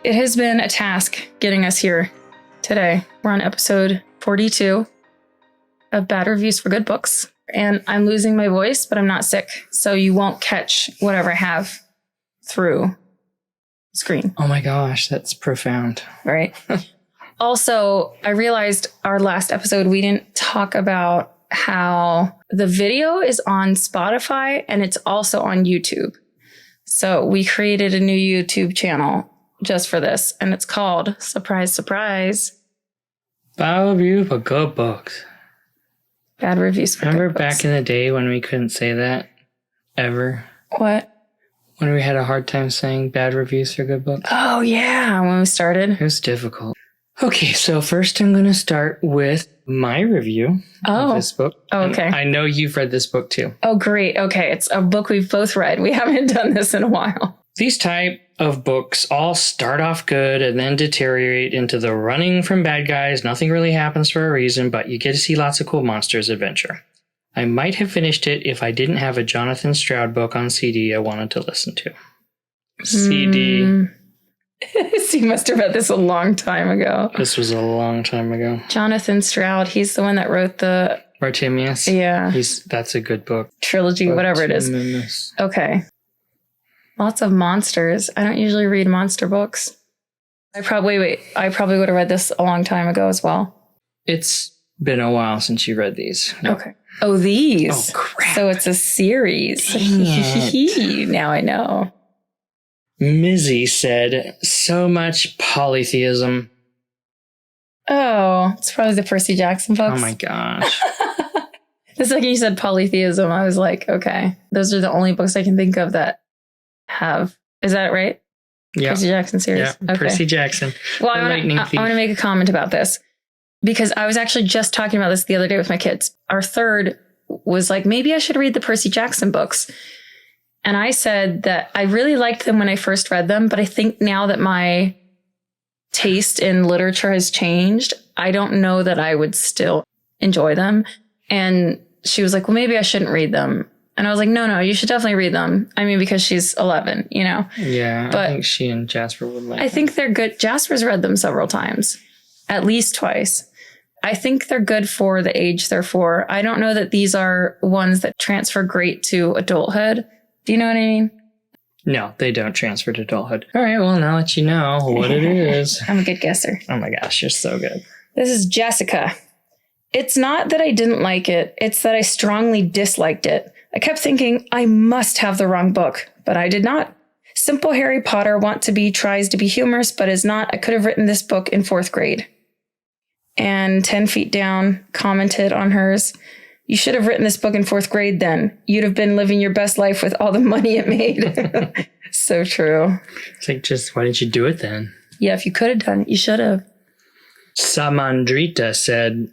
It has been a task getting us here today. We're on episode 42 of Bad Reviews for Good Books. And I'm losing my voice, but I'm not sick. So you won't catch whatever I have through screen. Oh my gosh, that's profound. Right. Also, I realized our last episode, we didn't talk about how the video is on Spotify and it's also on YouTube. So we created a new YouTube channel just for this, and it's called, surprise, surprise, Bad Review for Good Books. Bad Reviews for Remember Good Books. back in the day when we couldn't say that ever? What? When we had a hard time saying Bad Reviews for Good Books? Oh, yeah, when we started. It was difficult. Okay, so first I'm going to start with my review of this book. Oh, okay. And I know you've read this book too. Oh, great. Okay, it's a book we've both read. We haven't done this in a while. These type of books all start off good and then deteriorate into the running from bad guys. Nothing really happens for a reason, but you get to see lots of cool monsters adventure. I might have finished it if I didn't have a Jonathan Stroud book on CD I wanted to listen to. CD. So you must have read this a long time ago. This was a long time ago. Jonathan Stroud, he's the one that wrote the... Artemius. Yeah. That's a good book. Trilogy, whatever it is. Artemius. Okay. Lots of monsters. I don't usually read monster books. I probably would have read this a long time ago as well. It's been a while since you read these. No. Okay. Oh, these. Oh, crap. So it's a series. Now I know. Mizzy said, so much polytheism. Oh, it's probably the Percy Jackson books. Oh my gosh. The second you said polytheism, I was like, okay, those are the only books I can think of that have. Is that right? Yeah. Percy Jackson series. Yeah, Okay. Percy Jackson. Well, I want to make a comment about this because I was actually just talking about this the other day with my kids. Our third was like, maybe I should read the Percy Jackson books. And I said that I really liked them when I first read them, but I think now that my taste in literature has changed, I don't know that I would still enjoy them. And she was like, well, maybe I shouldn't read them. And I was like, no, you should definitely read them. I mean, because she's 11, you know? Yeah, but I think she and Jasper would like I think they're good. Jasper's read them several times, at least twice. I think they're good for the age they're for. I don't know that these are ones that transfer great to adulthood. Do you know what I mean? No, they don't transfer to adulthood. All right, well, now I'll let you know what it is. I'm a good guesser. Oh my gosh, you're so good. This is Jessica. It's not that I didn't like it. It's that I strongly disliked it. I kept thinking I must have the wrong book, but I did not. Simple Harry Potter tries to be humorous, but is not. I could have written this book in 4th grade. And 10 Feet Down commented on hers. You should have written this book in 4th grade then. You'd have been living your best life with all the money it made. So true. It's like, just why didn't you do it then? Yeah, if you could have done it, you should have. Samandrita said,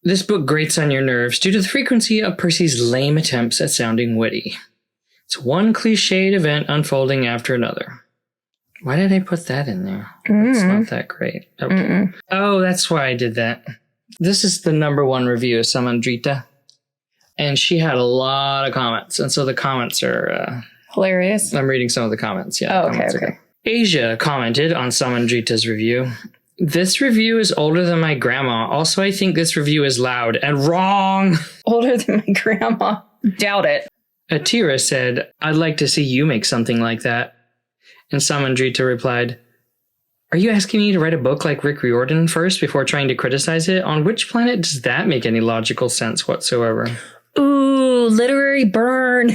this book grates on your nerves due to the frequency of Percy's lame attempts at sounding witty. It's one cliched event unfolding after another. Why did I put that in there? It's not that great. Okay. Oh, that's why I did that. This is the #1 review of Samandrita. And she had a lot of comments. And so the comments are... hilarious. I'm reading some of the comments. Yeah. Oh, okay. Asia commented on Samandrita's review. This review is older than my grandma. Also, I think this review is loud and wrong. Older than my grandma. Doubt it. Atira said, I'd like to see you make something like that. And Samandrita replied, are you asking me to write a book like Rick Riordan first before trying to criticize it? On which planet does that make any logical sense whatsoever? Ooh, literary burn.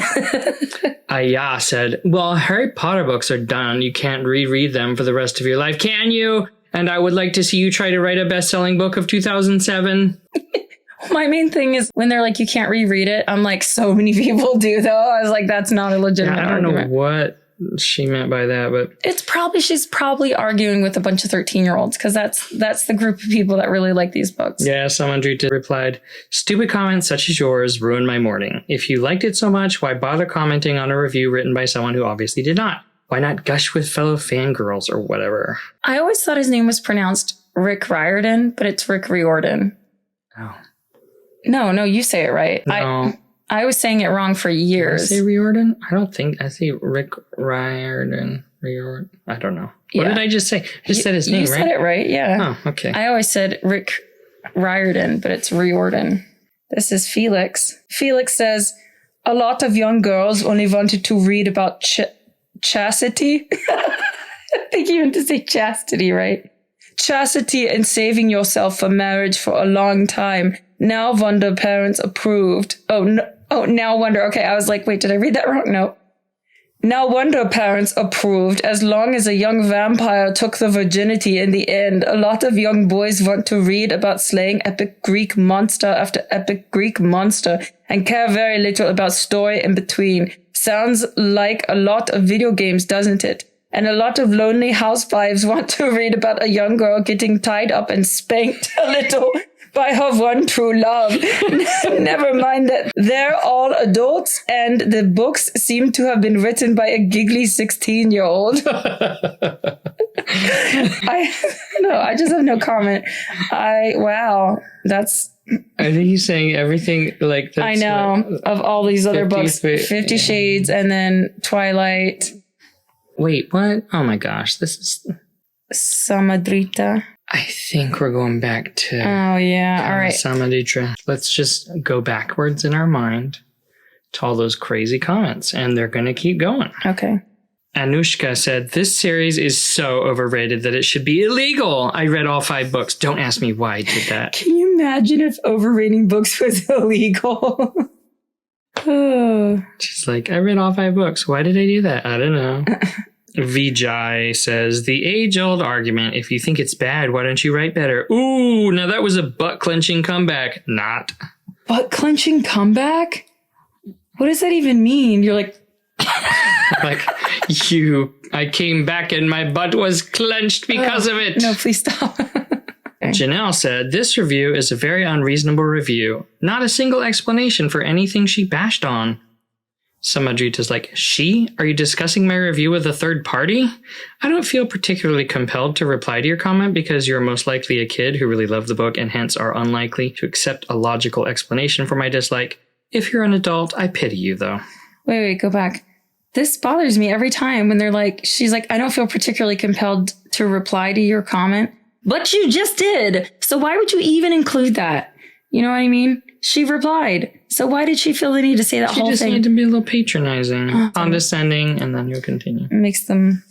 Aya said, well, Harry Potter books are done. You can't reread them for the rest of your life, can you? And I would like to see you try to write a best-selling book of 2007. My main thing is when they're like, you can't reread it. I'm like, so many people do, though. I was like, that's not a legitimate argument. I don't know what she meant by that, but she's probably arguing with a bunch of 13-year-olds because that's the group of people that really like these books. Yeah, Samandrita replied, stupid comments such as yours ruin my morning. If you liked it so much, why bother commenting on a review written by someone who obviously did not? Why not gush with fellow fangirls or whatever? I always thought his name was pronounced Rick Riordan, but it's Rick Riordan. Oh. No, you say it right. No. I was saying it wrong for years. Did I say Riordan? I don't think I say Rick Riordan. Riordan? I don't know. What did I just say? I just said his name, right? You said it right, yeah. Oh, okay. I always said Rick Riordan, but it's Riordan. This is Felix. Felix says, a lot of young girls only wanted to read about chastity. I think you meant to say chastity, right? Chastity and saving yourself for marriage for a long time. Now wonder parents approved. Oh, no. Oh, now wonder. Okay, I was like, wait, did I read that wrong? No. Now wonder parents approved as long as a young vampire took the virginity in the end. A lot of young boys want to read about slaying epic Greek monster after epic Greek monster and care very little about story in between. Sounds like a lot of video games, doesn't it? And a lot of lonely housewives want to read about a young girl getting tied up and spanked a little by her one true love. Never mind that they're all adults and the books seem to have been written by a giggly 16-year-old. I just have no comment. Wow, that's... I think he's saying everything like that. I know, of all these other books. 50 Shades and then Twilight. Wait, what? Oh my gosh, this is... Samadrita. I think we're going back to... Oh, yeah. All right. Samadrita. Let's just go backwards in our mind to all those crazy comments, and they're going to keep going. Okay. Anushka said, this series is so overrated that it should be illegal. I read all 5 books. Don't ask me why I did that. Can you imagine if overrating books was illegal? Oh. She's like, I read all 5 books. Why did I do that? I don't know. Vijay says, the age-old argument, if you think it's bad, why don't you write better? Ooh, now that was a butt-clenching comeback. Not. Butt-clenching comeback? What does that even mean? You're like... like, I came back and my butt was clenched because of it. No, please stop. Janelle said, this review is a very unreasonable review. Not a single explanation for anything she bashed on. Samadrita's like, she? Are you discussing my review with a third party? I don't feel particularly compelled to reply to your comment because you're most likely a kid who really loved the book and hence are unlikely to accept a logical explanation for my dislike. If you're an adult, I pity you, though. Wait, go back. This bothers me every time when they're like, she's like, I don't feel particularly compelled to reply to your comment. But you just did. So why would you even include that? You know what I mean? She replied. So why did she feel the need to say that whole thing? She just needed to be a little patronizing, condescending, and then you'll continue. It makes them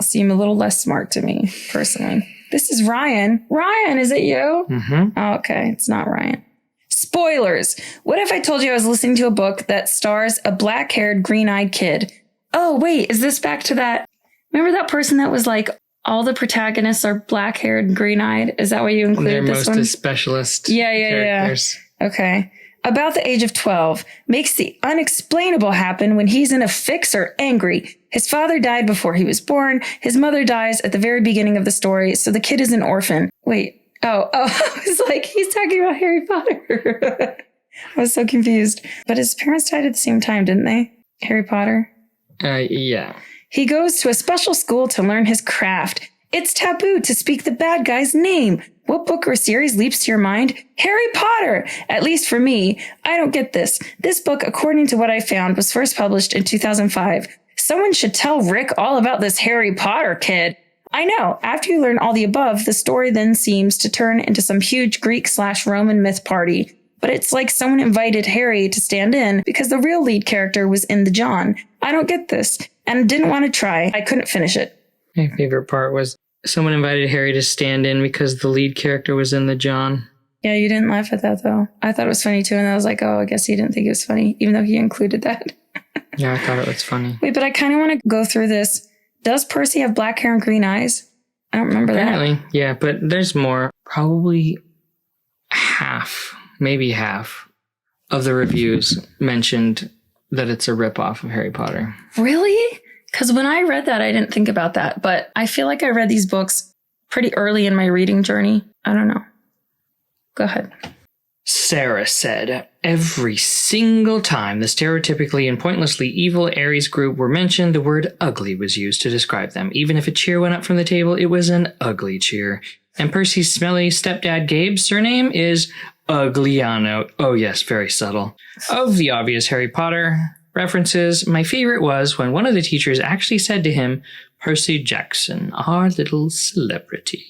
seem a little less smart to me, personally. This is Ryan. Ryan, is it you? Mm-hmm. Oh, okay, it's not Ryan. Spoilers. What if I told you I was listening to a book that stars a black-haired, green-eyed kid? Oh, wait, is this back to that? Remember that person that was like, all the protagonists are black-haired and green-eyed? Is that why you included this one? They're most specialist characters. Yeah. Okay. About the age of 12, makes the unexplainable happen when he's in a fix or angry. His father died before he was born. His mother dies at the very beginning of the story, so the kid is an orphan. Wait. Oh, I was like, he's talking about Harry Potter. I was so confused. But his parents died at the same time, didn't they? Harry Potter? Yeah. He goes to a special school to learn his craft. It's taboo to speak the bad guy's name. What book or series leaps to your mind? Harry Potter! At least for me. I don't get this. This book, according to what I found, was first published in 2005. Someone should tell Rick all about this Harry Potter kid. I know. After you learn all the above, the story then seems to turn into some huge Greek/Roman myth party. But it's like someone invited Harry to stand in because the real lead character was in the John. I don't get this. And didn't want to try. I couldn't finish it. My favorite part was someone invited Harry to stand in because the lead character was in the John. Yeah, you didn't laugh at that, though. I thought it was funny, too. And I was like, oh, I guess he didn't think it was funny, even though he included that. Yeah, I thought it was funny. Wait, but I kind of want to go through this. Does Percy have black hair and green eyes? I don't remember Apparently, yeah, but there's more. Probably maybe half of the reviews mentioned that it's a ripoff of Harry Potter. Really? Because when I read that, I didn't think about that. But I feel like I read these books pretty early in my reading journey. I don't know. Go ahead. Sarah said, every single time the stereotypically and pointlessly evil Aries group were mentioned, the word ugly was used to describe them. Even if a cheer went up from the table, it was an ugly cheer. And Percy's smelly stepdad Gabe's surname is Ugliano. Oh yes, very subtle. Of the obvious Harry Potter, references. My favorite was when one of the teachers actually said to him, Percy Jackson, our little celebrity.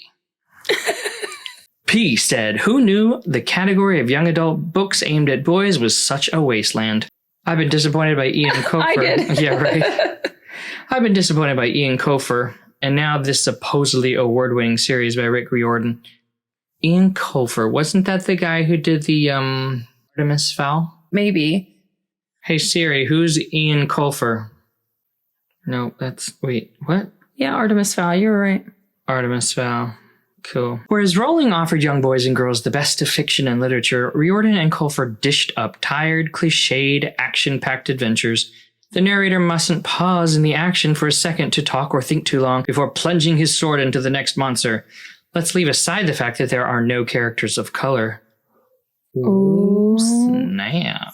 P said, who knew the category of young adult books aimed at boys was such a wasteland? I've been disappointed by Ian Cofer. I did. Yeah, right. I've been disappointed by Ian Cofer, and now this supposedly award-winning series by Rick Riordan. Ian Cofer, wasn't that the guy who did the Artemis Fowl? Maybe. Hey Siri, who's Ian Cofer? No, wait, what? Yeah, Artemis Fowl, you were right. Artemis Fowl. Cool. Whereas Rowling offered young boys and girls the best of fiction and literature, Riordan and Colfer dished up tired, cliched, action-packed adventures. The narrator mustn't pause in the action for a second to talk or think too long before plunging his sword into the next monster. Let's leave aside the fact that there are no characters of color. Ooh, snap.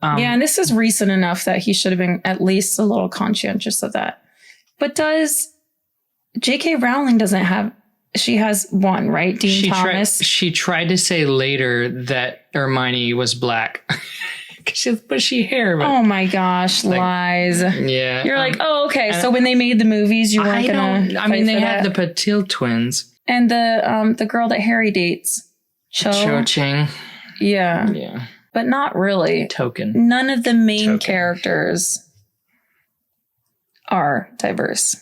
Yeah, and this is recent enough that he should have been at least a little conscientious of that. But does J.K. Rowling doesn't have... She has one, right? Dean Thomas. She tried to say later that Hermione was black. Because she has bushy hair. But oh my gosh, lies. Yeah. You're like, oh, okay. So when they made the movies, you weren't going to... I mean, they had the Patil twins. And the girl that Harry dates. Cho Chang. Yeah. Yeah. But not really. Token. None of the main characters are diverse.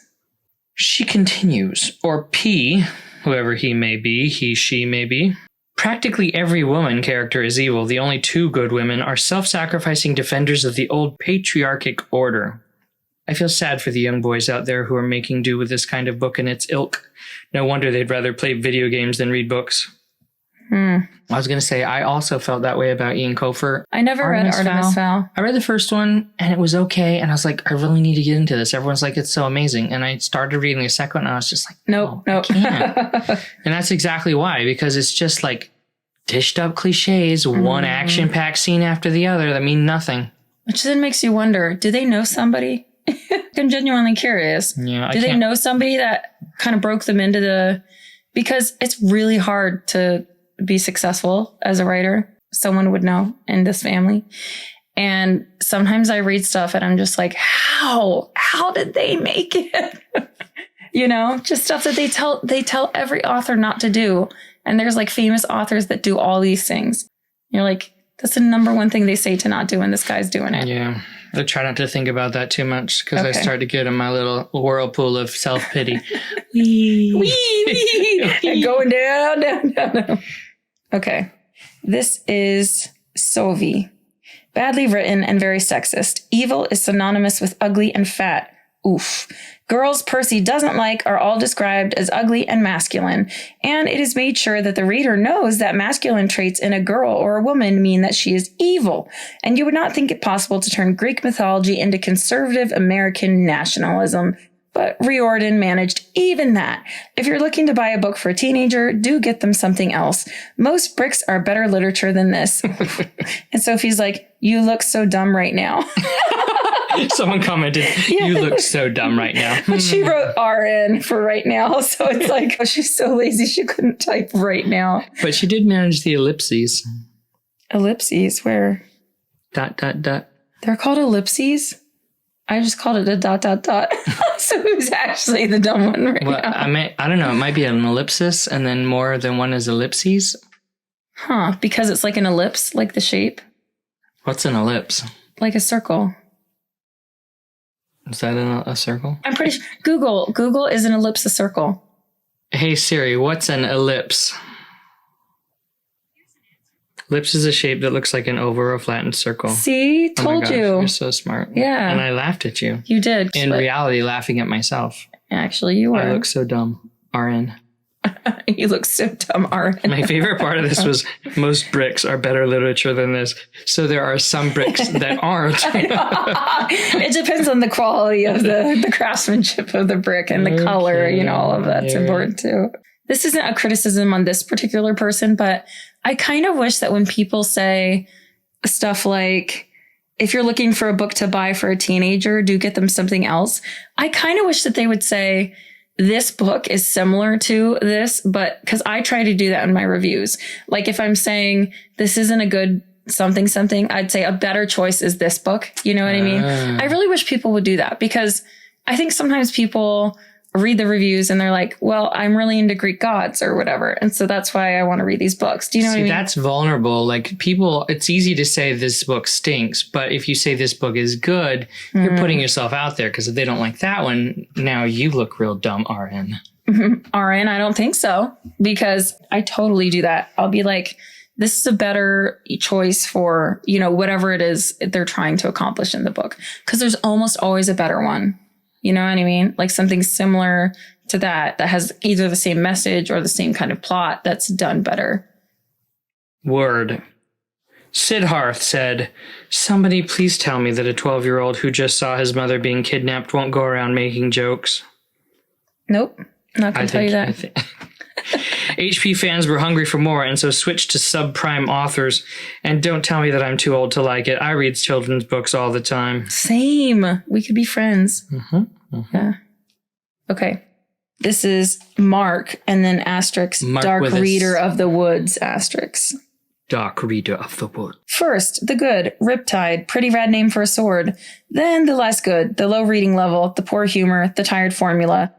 She continues, or P, whoever he may be, he, she may be. Practically every woman character is evil. The only two good women are self-sacrificing defenders of the old patriarchic order. I feel sad for the young boys out there who are making do with this kind of book and its ilk. No wonder they'd rather play video games than read books. I was going to say, I also felt that way about Ian Cofer. I never read Artemis Fowl. I read the first one, and it was okay, and I was like, I really need to get into this. Everyone's like, it's so amazing. And I started reading the second one, and I was just like, nope. I can't. And that's exactly why, because it's just like dished up cliches, one action-packed scene after the other that mean nothing. Which then makes you wonder, do they know somebody? I'm genuinely curious. Yeah, do they know somebody that kind of broke them into the... Because it's really hard to be successful as a writer. Someone would know in this family. And sometimes I read stuff and I'm just like, how did they make it? You know, just stuff that they tell every author not to do. And there's like famous authors that do all these things. You're like, that's the number one thing they say to not do, and this guy's doing it. Yeah. I try not to think about that too much because I start to get in my little whirlpool of self-pity. And going down. Okay. This is Sovi. Badly written and very sexist. Evil is synonymous with ugly and fat. Oof. Girls Percy doesn't like are all described as ugly and masculine, and it is made sure that the reader knows that masculine traits in a girl or a woman mean that she is evil, and you would not think it possible to turn Greek mythology into conservative American nationalism. But Riordan managed even that. If you're looking to buy a book for a teenager, do get them something else. Most bricks are better literature than this. And Sophie's like, you look so dumb right now. Someone commented, you look so dumb right now. But she wrote RN for right now. So it's like, oh, she's so lazy she couldn't type right now. But she did manage the ellipses. Ellipses? Where? ... They're called ellipses? I just called it a ... So who's actually the dumb one right now? I don't know. It might be an ellipsis and then more than one is ellipses. Huh. Because it's like an ellipse, like the shape. What's an ellipse? Like a circle. Is that a circle? I'm pretty sure. Google is an ellipse a circle. Hey Siri, what's an ellipse? Ellipse is a shape that looks like an oval or a flattened circle. See? Told you. You're so smart. Yeah. And I laughed at you. You did. In reality, laughing at myself. Actually, you were. I look so dumb. RN. You look so dumb, RN. My favorite part of this was most bricks are better literature than this. So there are some bricks that aren't. It depends on the quality of the craftsmanship of the brick and the color, all of that's important too. This isn't a criticism on this particular person, but I kind of wish that when people say stuff like, if you're looking for a book to buy for a teenager, do get them something else. I kind of wish that they would say, this book is similar to this, but because I try to do that in my reviews. Like if I'm saying this isn't a good something, something, I'd say a better choice is this book. You know what I mean? I really wish people would do that, because I think sometimes people read the reviews and they're like, well, I'm really into Greek gods or whatever. And so that's why I want to read these books. Do you know what I mean? That's vulnerable. Like, people, it's easy to say this book stinks, but if you say this book is good, you're putting yourself out there, because if they don't like that one, now you look real dumb, RN. RN, I don't think so, because I totally do that. I'll be like, this is a better choice for, you know, whatever it is they're trying to accomplish in the book, because there's almost always a better one. You know what I mean? Like something similar to that has either the same message or the same kind of plot that's done better. Word. Sidharth said, somebody please tell me that a 12-year-old who just saw his mother being kidnapped won't go around making jokes. Nope. Not going to tell you that. HP fans were hungry for more, and so switched to subprime authors. And don't tell me that I'm too old to like it. I read children's books all the time. Same. We could be friends. Yeah. Okay. This is Mark, and then asterisk, Mark Dark Reader of the Woods, asterisk. Dark Reader of the Woods. First, the good, Riptide, pretty rad name for a sword. Then the less good, the low reading level, the poor humor, the tired formula.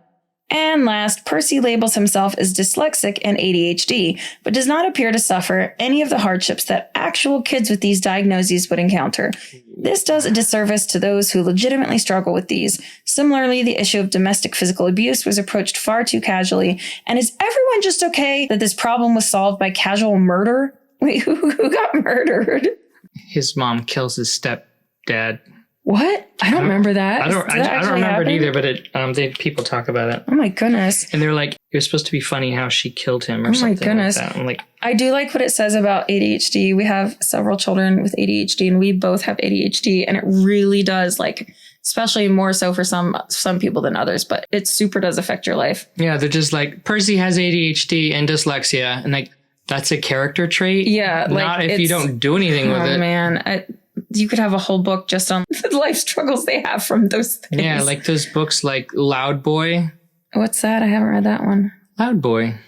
And last, Percy labels himself as dyslexic and ADHD, but does not appear to suffer any of the hardships that actual kids with these diagnoses would encounter. This does a disservice to those who legitimately struggle with these. Similarly, the issue of domestic physical abuse was approached far too casually. And is everyone just okay that this problem was solved by casual murder? Wait, who got murdered? His mom kills his stepdad. What? I don't remember that. I don't remember it either, but people talk about it. Oh my goodness. And they're like, it was supposed to be funny how she killed him or something. Oh my goodness. Like that. I'm like, I do like what it says about ADHD. We have several children with ADHD, and we both have ADHD, and it really does, like, especially more so for some people than others, but it super does affect your life. Yeah, they're just like, Percy has ADHD and dyslexia, and like, that's a character trait. Yeah. Not if you don't do anything with it. Oh man. You could have a whole book just on the life struggles they have from those things. Yeah, like those books like Loud Boy. What's that? I haven't read that one. Loud Boy.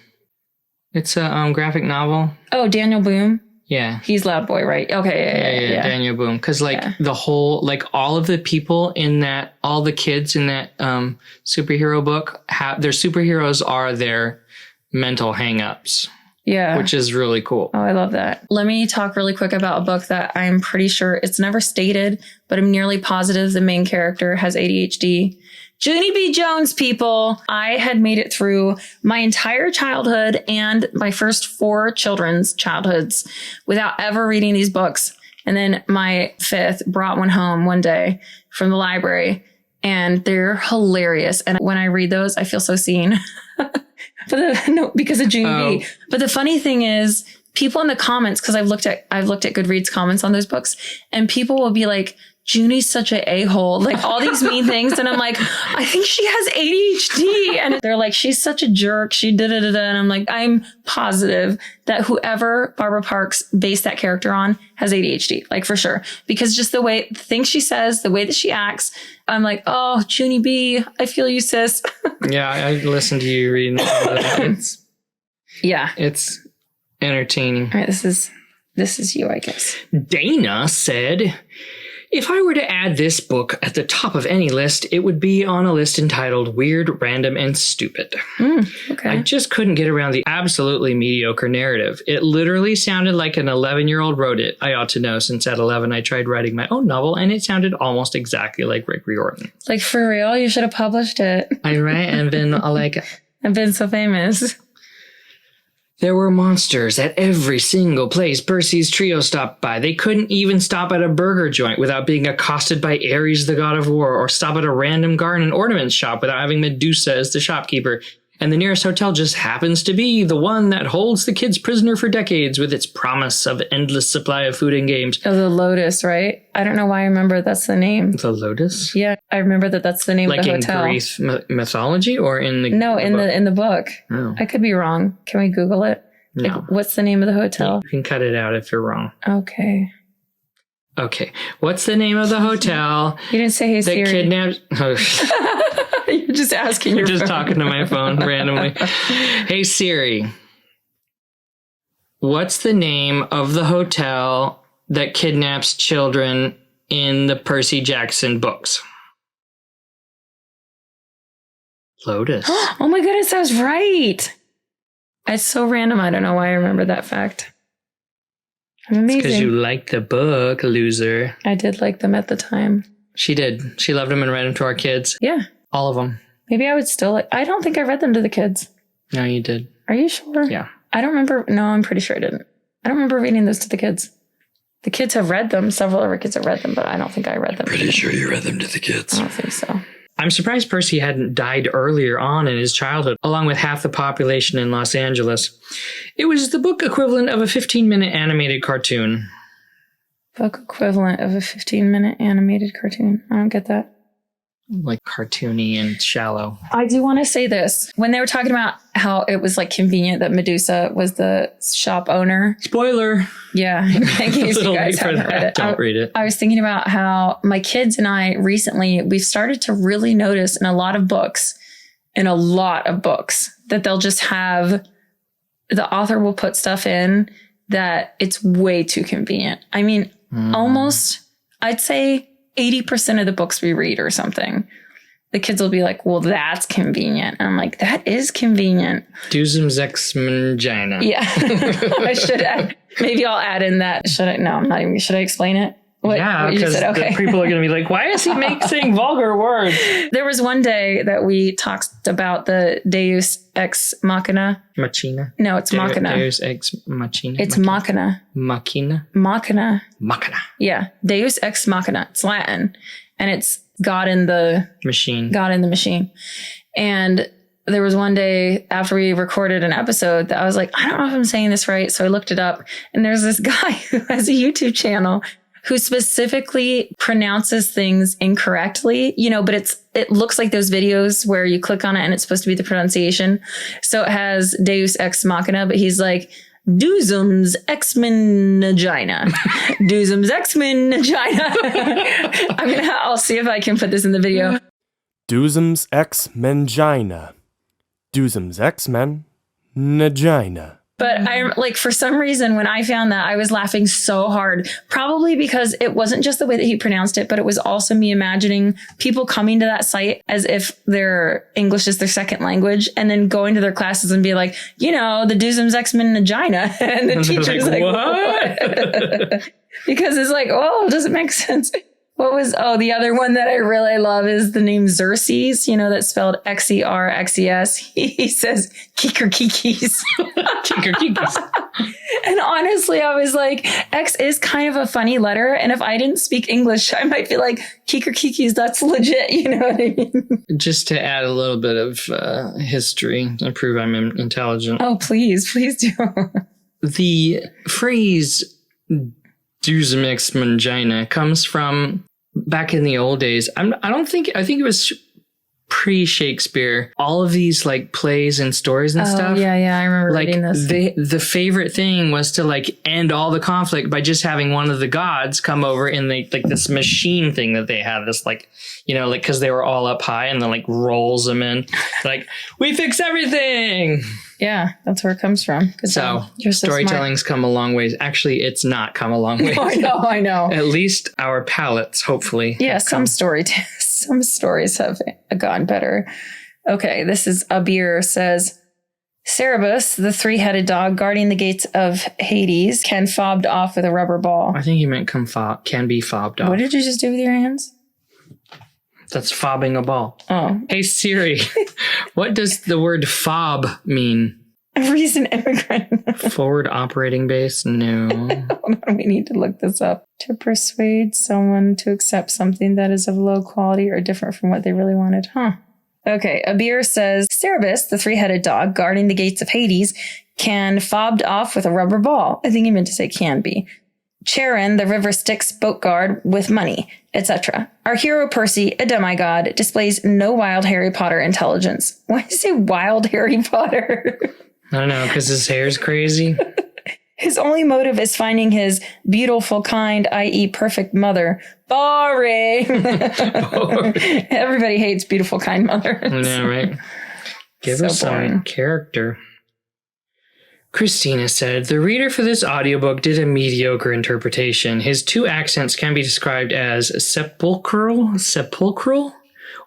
It's a graphic novel. Oh, Daniel Boone? Yeah. He's Loud Boy, right? Okay, yeah. Daniel Boone. Because the whole, like all of the people in that, all the kids in that superhero book, their superheroes are their mental hang-ups. Yeah. Which is really cool. Oh, I love that. Let me talk really quick about a book that I'm pretty sure it's never stated, but I'm nearly positive the main character has ADHD. Junie B. Jones, people. I had made it through my entire childhood and my first 4 children's childhoods without ever reading these books. And then my 5th brought one home one day from the library, and they're hilarious. And when I read those, I feel so seen. Because of Junie B. But the funny thing is, people in the comments, because I've looked at Goodreads comments on those books, and people will be like, Junie's such an a-hole, like all these mean things. And I'm like, I think she has ADHD. And they're like, she's such a jerk. She da-da-da-da. And I'm like, I'm positive that whoever Barbara Parks based that character on has ADHD, like for sure. Because just the things she says, the way that she acts, I'm like, oh, Junie B, I feel you, sis. Yeah, I listened to you reading it. It's entertaining. All right, this is you, I guess. Dana said, if I were to add this book at the top of any list, it would be on a list entitled Weird, Random, and Stupid. Okay. I just couldn't get around the absolutely mediocre narrative. It literally sounded like an 11-year-old wrote it. I ought to know, since at 11 I tried writing my own novel, and it sounded almost exactly like Rick Riordan. Like, for real? You should have published it. I right, and then I've been so famous. There were monsters at every single place Percy's trio stopped by. They couldn't even stop at a burger joint without being accosted by Ares, the god of war, or stop at a random garden and ornament shop without having Medusa as the shopkeeper. And the nearest hotel just happens to be the one that holds the kids prisoner for decades with its promise of endless supply of food and games. Oh, the Lotus, right? I don't know why I remember that's the name. The Lotus? Yeah, I remember that's the name of the hotel. Like in Greek mythology or in the No, in the book. Oh. I could be wrong. Can we Google it? No. Like, what's the name of the hotel? You can cut it out if you're wrong. Okay. What's the name of the hotel? You didn't say, hey, Siri. That kidnapped... You're just asking your phone. Just phone. talking to my phone randomly. Hey, Siri. What's the name of the hotel that kidnaps children in the Percy Jackson books? Lotus. Oh my goodness, I was right. It's so random. I don't know why I remember that fact. I'm amazing. Because you liked the book, loser. I did like them at the time. She did. She loved them and read them to our kids. Yeah. All of them. Maybe I would still like... I don't think I read them to the kids. No, you did. Are you sure? Yeah. I don't remember. No, I'm pretty sure I didn't. I don't remember reading those to the kids. The kids have read them. Several of our kids have read them, but I don't think I read them. Pretty sure you read them to the kids. I don't think so. I'm surprised Percy hadn't died earlier on in his childhood, along with half the population in Los Angeles. It was the book equivalent of a 15-minute animated cartoon. Book equivalent of a 15-minute animated cartoon. I don't get that. Like cartoony and shallow. I do want to say this. When they were talking about how it was like convenient that Medusa was the shop owner. Spoiler. Yeah. In case you guys haven't read it. Don't read it. I was thinking about how my kids and I recently, we've started to really notice in a lot of books, that they'll just have, the author will put stuff in that it's way too convenient. I mean, almost, I'd say 80% of the books we read or something, the kids will be like, well, that's convenient. And I'm like, that is convenient. Duzum's ex mangina. Yeah. I should add, maybe I'll add in that. Should I? No, I'm not even, should I explain it? Yeah, because people are going to be like, why is he saying vulgar words? There was one day that we talked about the Deus ex machina. Machina? No, it's machina. Deus ex machina? It's machina. Machina? Machina. Machina. Yeah. Deus ex machina. It's Latin. And it's God in the machine. God in the machine. And there was one day after we recorded an episode that I was like, I don't know if I'm saying this right. So I looked it up. And there's this guy who has a YouTube channel who specifically pronounces things incorrectly, but it looks like those videos where you click on it and it's supposed to be the pronunciation. So it has Deus ex machina, but he's like, Duzum's ex-mangina. Duzum's ex-mangina. I'll see if I can put this in the video. Duzum's ex-mangina. Duzum's ex-mangina. But I like, for some reason, when I found that, I was laughing so hard, probably because it wasn't just the way that he pronounced it, but it was also me imagining people coming to that site as if their English is their second language and then going to their classes and be like, the Duzum's ex-mangina. And the teacher's like, what? Because it's like, oh, does it make sense? What was, the other one that I really love is the name Xerxes, that's spelled Xerxes. He says, Kikerkikis. Kikerkikis. And honestly, I was like, X is kind of a funny letter. And if I didn't speak English, I might be like, Kikerkikis, that's legit. You know what I mean? Just to add a little bit of history and prove I'm intelligent. Oh, please do. The phrase Duzum ex mangina comes from back in the old days. I think it was pre-Shakespeare. All of these like plays and stories and stuff. Yeah, I remember reading this. The favorite thing was to like end all the conflict by just having one of the gods come over in this machine thing that they had. This because they were all up high and then like rolls them in. Like, we fix everything. Yeah, that's where it comes from. So storytelling's come a long ways. Actually, it's not come a long way. I know. At least our palates, hopefully. Yeah, some stories have gone better. Okay, this is Abir says, Cerberus, the three-headed dog guarding the gates of Hades, can fobbed off with a rubber ball. I think he meant can be fobbed off. What did you just do with your hands? That's fobbing a ball. Oh. Hey, Siri, what does the word fob mean? A recent immigrant. Forward operating base? No. Hold on, we need to look this up. To persuade someone to accept something that is of low quality or different from what they really wanted. Huh. Okay, Abir says, Cerberus, the three-headed dog guarding the gates of Hades, can fobbed off with a rubber ball. I think he meant to say can be. Charon, the river Styx boat guard with money, etc. Our hero Percy, a demigod, displays no wild Harry Potter intelligence. Why do you say wild Harry Potter? I don't know, because his hair's crazy. His only motive is finding his beautiful, kind, i.e. perfect mother. Boring. Everybody hates beautiful, kind mothers. Yeah, right. Give us some character. Christina said, the reader for this audiobook did a mediocre interpretation. His 2 accents can be described as sepulchral,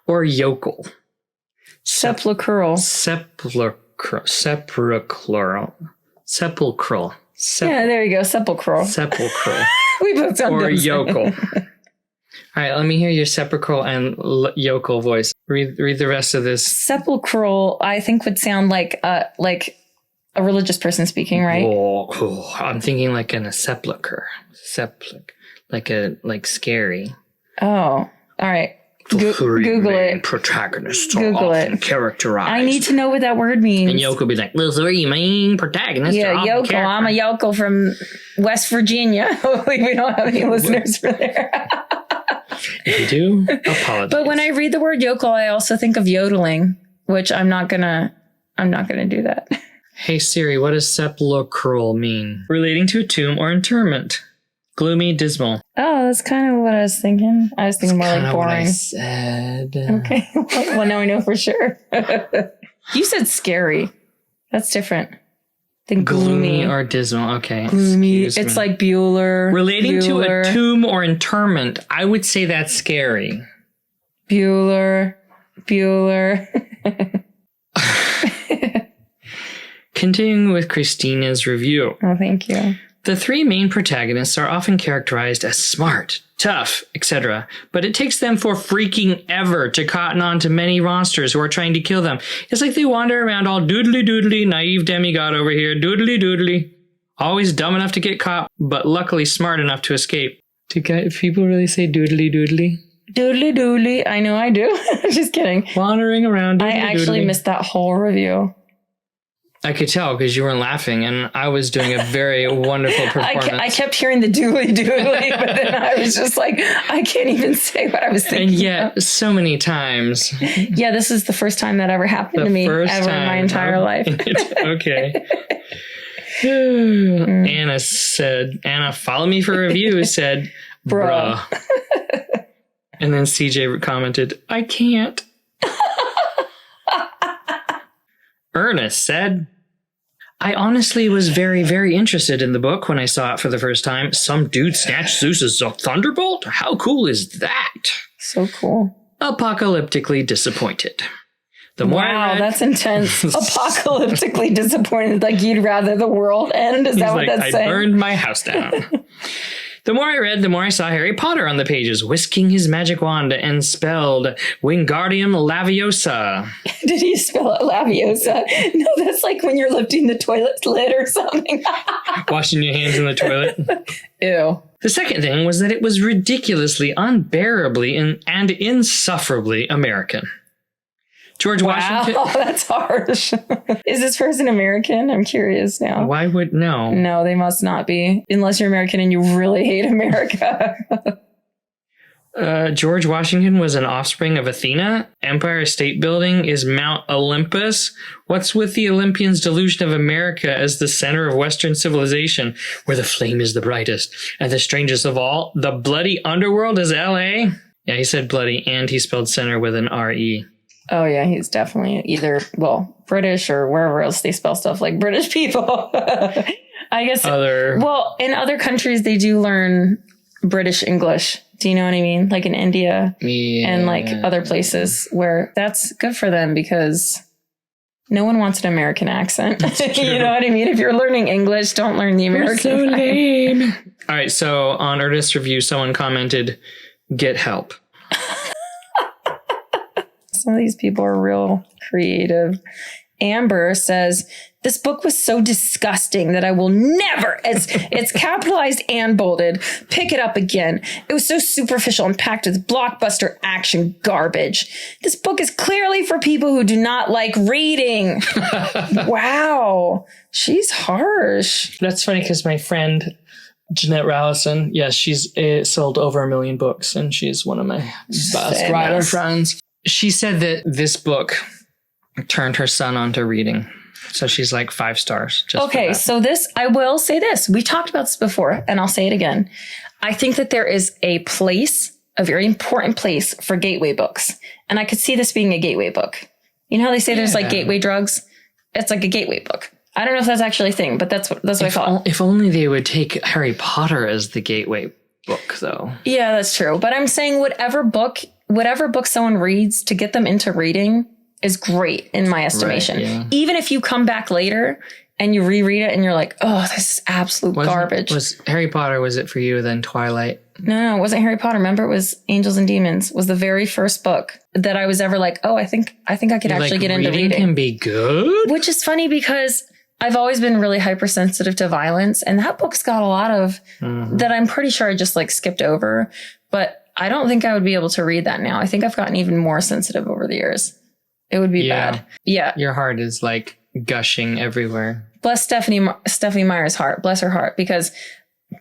or yokel. Sepulchral. Sepulchral. Yeah, there you go. Sepulchral. We both sound or dumb. yokel. All right, let me hear your sepulchral and yokel voice. Read the rest of this. Sepulchral, I think, would sound like a religious person speaking, right? Oh, I'm thinking like in a sepulcher. Like scary. Oh, all right. Google it. Protagonists Google are often it. characterized. I need to know what that word means. And yokel be like, the 3 main protagonists are Yeah, often yokel. I'm a yokel from West Virginia. Hopefully we don't have any listeners for there. If you do, apologize. But when I read the word yokel, I also think of yodeling, which I'm not gonna do that. Hey Siri, what does sepulchral mean? Relating to a tomb or interment. Gloomy, dismal. Oh, that's kind of what I was thinking. I was thinking more like What I boring. said. Okay. Well, now I know for sure. You said scary. That's different than gloomy. Or dismal. Okay. Gloomy. Excuse It's me. like Bueller. Relating to Bueller, a tomb or interment, I would say that's scary. Bueller. Continuing with Christina's review. Oh, thank you. The 3 main protagonists are often characterized as smart, tough, etc., but it takes them for freaking ever to cotton on to many monsters who are trying to kill them. It's like they wander around all doodly, naive demigod over here, doodly. Always dumb enough to get caught, but luckily smart enough to escape. Do people really say doodly? Doodly. I know I do. Just kidding. Wandering around. I actually missed that whole review. I could tell because you weren't laughing, and I was doing a very wonderful performance. I kept hearing the doodly, but then I was just like, I can't even say what I was thinking. And yet, so many times. Yeah, this is the first time that ever happened to me ever in my entire life. Okay. Anna, follow me for a review, said, bruh. And then CJ commented, I can't. Ernest said, I honestly was very, very interested in the book when I saw it for the first time. Some dude snatched Zeus's thunderbolt? How cool is that? So cool. Apocalyptically disappointed. Wow, that's intense. Apocalyptically disappointed, like you'd rather the world end? Is that what that's saying? I burned my house down. The more I read, the more I saw Harry Potter on the pages, whisking his magic wand and spelled Wingardium Leviosa. Did he spell it Laviosa? No, that's like when you're lifting the toilet lid or something. Washing your hands in the toilet. Ew. The second thing was that it was ridiculously, unbearably, and insufferably American. George Washington. Wow, that's harsh. Is this person American? I'm curious now. Why would no? No, they must not be. Unless you're American and you really hate America. George Washington was an offspring of Athena. Empire State Building is Mount Olympus. What's with the Olympians' delusion of America as the center of Western civilization, where the flame is the brightest, and the strangest of all, the bloody underworld is L.A.? Yeah, he said bloody, and he spelled center with an R-E. Oh, yeah, he's definitely either, British or wherever else they spell stuff like British people. I guess. In other countries, they do learn British English. Do you know what I mean? Like in India and like other places where that's good for them because no one wants an American accent. You know what I mean? If you're learning English, don't learn the American. So lame. All right. So on Ernest's review, someone commented, get help. Some of these people are real creative. Amber says, this book was so disgusting that I will never, it's capitalized and bolded, pick it up again. It was so superficial and packed with blockbuster action garbage. This book is clearly for people who do not like reading. Wow. She's harsh. That's funny because my friend, Jeanette Rallison, yes, she's sold over 1 million books and she's one of my best writer friends. She said that this book turned her son onto reading. So she's like 5 stars. Okay, so I will say this. We talked about this before, and I'll say it again. I think that there is a very important place for gateway books. And I could see this being a gateway book. You know how they say there's like gateway drugs? It's like a gateway book. I don't know if that's actually a thing, but that's what I thought. If only they would take Harry Potter as the gateway book, though. Yeah, that's true. But I'm saying whatever book someone reads to get them into reading is great in my estimation. Right, yeah. Even if you come back later and you reread it and you're like, oh, this is absolute garbage. Was Harry Potter, was it for you then Twilight? No, it wasn't Harry Potter. Remember, it was Angels and Demons was the very first book that I was ever like, oh, I think I could actually get into reading. Can be good? Which is funny because I've always been really hypersensitive to violence. And that book's got a lot of that I'm pretty sure I just like skipped over. But I don't think I would be able to read that now. I think I've gotten even more sensitive over the years. It would be bad. Yeah. Your heart is like gushing everywhere. Bless Stephanie Meyer's heart. Bless her heart. Because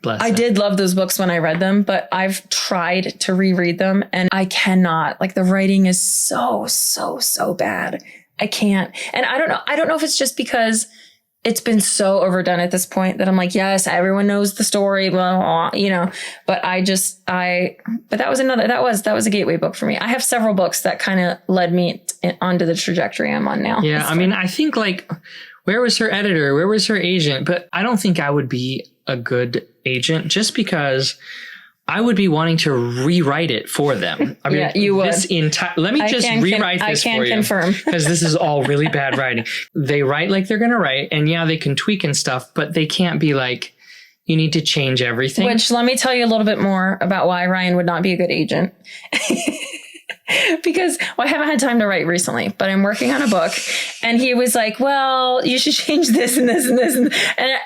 I did love those books when I read them, but I've tried to reread them and I cannot. Like the writing is so bad. I can't. And I don't know if it's just because it's been so overdone at this point that I'm like, yes, everyone knows the story, blah, blah, blah, but but that was a gateway book for me. I have several books that kind of led me onto the trajectory I'm on now. Yeah. I mean, I think like, where was her editor? Where was her agent? But I don't think I would be a good agent just because I would be wanting to rewrite it for them. I mean, yeah, you would. Let me just rewrite this for you. I can confirm. Because this is all really bad writing. They write like they're going to write. And yeah, they can tweak and stuff, but they can't be like, you need to change everything. Which let me tell you a little bit more about why Ryan would not be a good agent. Because I haven't had time to write recently, but I'm working on a book and he was like, well, you should change this and this and this. And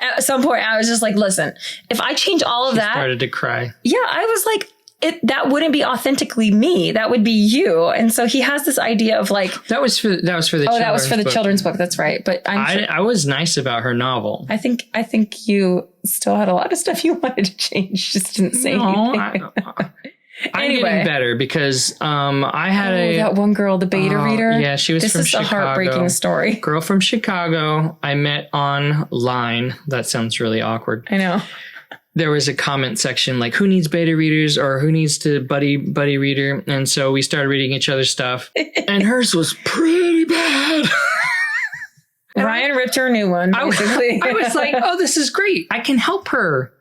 at some point I was just like, listen, if I change all of that. Started to cry. Yeah. I was like, that wouldn't be authentically me. That would be you. And so he has this idea of like, that was for the children's book. That's right. But I was nice about her novel. I think you still had a lot of stuff you wanted to change. Just didn't say anything. I'm getting better because I had that one girl, the beta reader. Yeah, she was from Chicago. This is a heartbreaking story. Girl from Chicago. I met online. That sounds really awkward. I know. There was a comment section like, who needs beta readers or who needs to buddy reader? And so we started reading each other's stuff. And hers was pretty bad. Ryan ripped her a new one, basically. I was like, oh, this is great. I can help her.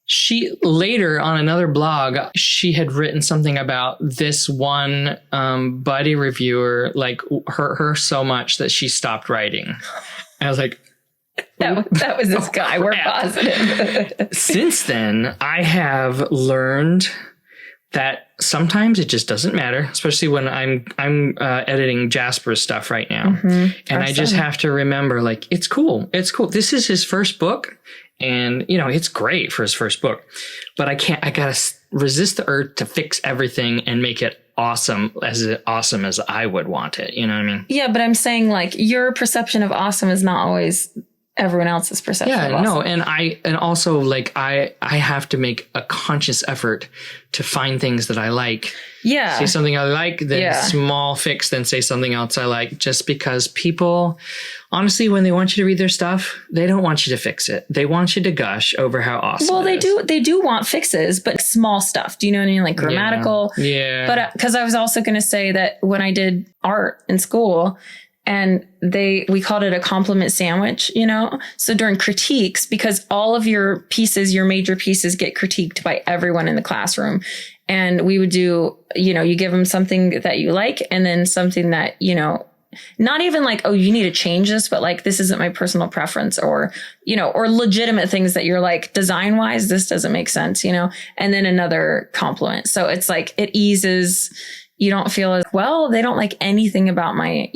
She later on another blog, she had written something about this one buddy reviewer, like hurt her so much that she stopped writing. I was like, that was this guy. We're positive. Since then, I have learned that sometimes it just doesn't matter, especially when I'm editing Jasper's stuff right now. Mm-hmm. And I just have to remember, like, it's cool. It's cool. This is his first book. And, it's great for his first book, but I gotta resist the urge to fix everything and make it awesome as I would want it. You know what I mean? Yeah. But I'm saying like your perception of awesome is not always everyone else's perception of awesome. No. And also like, I have to make a conscious effort to find things that I like. Yeah. Say something I like, then small fix, then say something else I like, just because people, honestly, when they want you to read their stuff, they don't want you to fix it. They want you to gush over how awesome it is. They do want fixes, but small stuff. Do you know what I mean? Like grammatical. Yeah. But because I was also going to say that when I did art in school, and we called it a compliment sandwich, So during critiques, because all of your major pieces get critiqued by everyone in the classroom. And we would do, you give them something that you like and then something that, not even like, oh, you need to change this, but like, this isn't my personal preference or, or legitimate things that you're like design wise, this doesn't make sense, and then another compliment. So it's like, it eases. You don't feel as well, they don't like anything about my,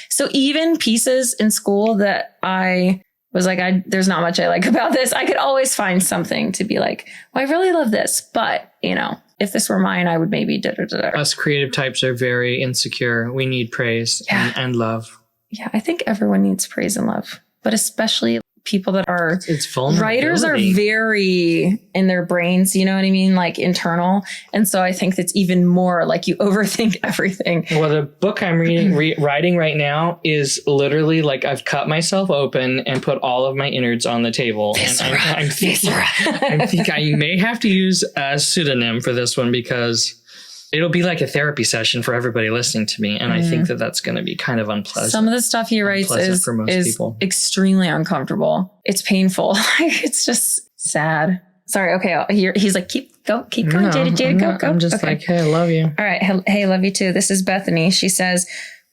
So even pieces in school that I was like, there's not much I like about this. I could always find something to be like, well, I really love this, but if this were mine, I would maybe Us creative types are very insecure. We need praise and love. Yeah, I think everyone needs praise and love, but especially people that are writers are very in their brains, you know what I mean? Like internal. And so I think that's even more like you overthink everything. Well, the book I'm writing right now is literally like I've cut myself open and put all of my innards on the table. Viscera. And I think I may have to use a pseudonym for this one because It'll be like a therapy session for everybody listening to me. And I think that that's going to be kind of unpleasant. Some of the stuff he writes is extremely uncomfortable. It's painful. It's just sad. Sorry. Okay. He's like, keep going, Jaida, go. I'm just like, hey, I love you. All right. Hey, love you too. This is Bethany. She says,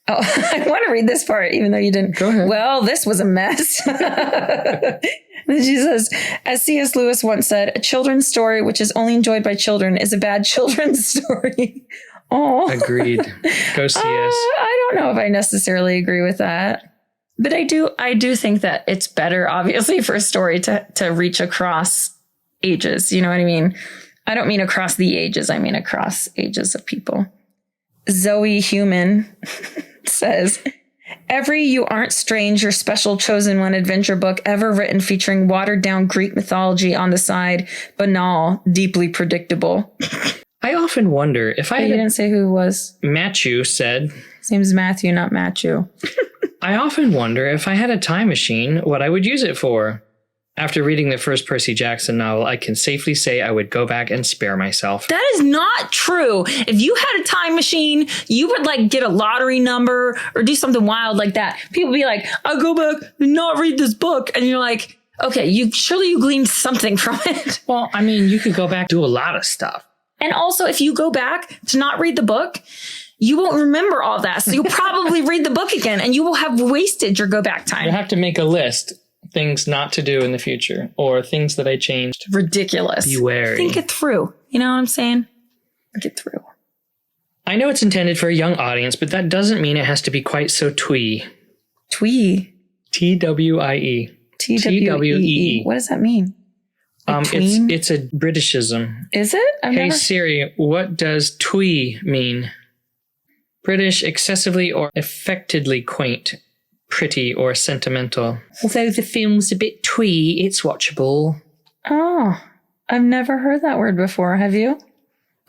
oh, I want to read this part, even though you didn't. Go ahead. Well, this was a mess. Then she says, as C.S. Lewis once said, a children's story which is only enjoyed by children is a bad children's story. Oh, agreed. Go C.S. I don't know if I necessarily agree with that, but I do think that it's better, obviously, for a story to reach across ages. You know what I mean? I don't mean across the ages. I mean across ages of people. Zoe Human says, every You Aren't Strange or Special Chosen One adventure book ever written featuring watered down Greek mythology on the side, banal, deeply predictable. I often wonder if You didn't say who it was. Matthew said. His name's Matthew, not Matthew. I often wonder if I had a time machine, what I would use it for. After reading the first Percy Jackson novel, I can safely say I would go back and spare myself. That is not true. If you had a time machine, you would like get a lottery number or do something wild like that. People be like, I'll go back and not read this book. And you're like, okay, you gleaned something from it. Well, I mean, you could go back, do a lot of stuff. And also, if you go back to not read the book, you won't remember all that. So you'll probably read the book again and you will have wasted your go back time. You have to make a list. Things not to do in the future or things that I changed. Ridiculous. Be wary. Think it through. You know what I'm saying? Think it through. I know it's intended for a young audience, but that doesn't mean it has to be quite so twee. Twee? T-W-I-E. T-W-E-E. What does that mean? It's a Britishism. Is it? Hey Siri, what does twee mean? British, excessively or affectedly quaint. Pretty or sentimental. Although the film's a bit twee, it's watchable. Oh, I've never heard that word before. Have you?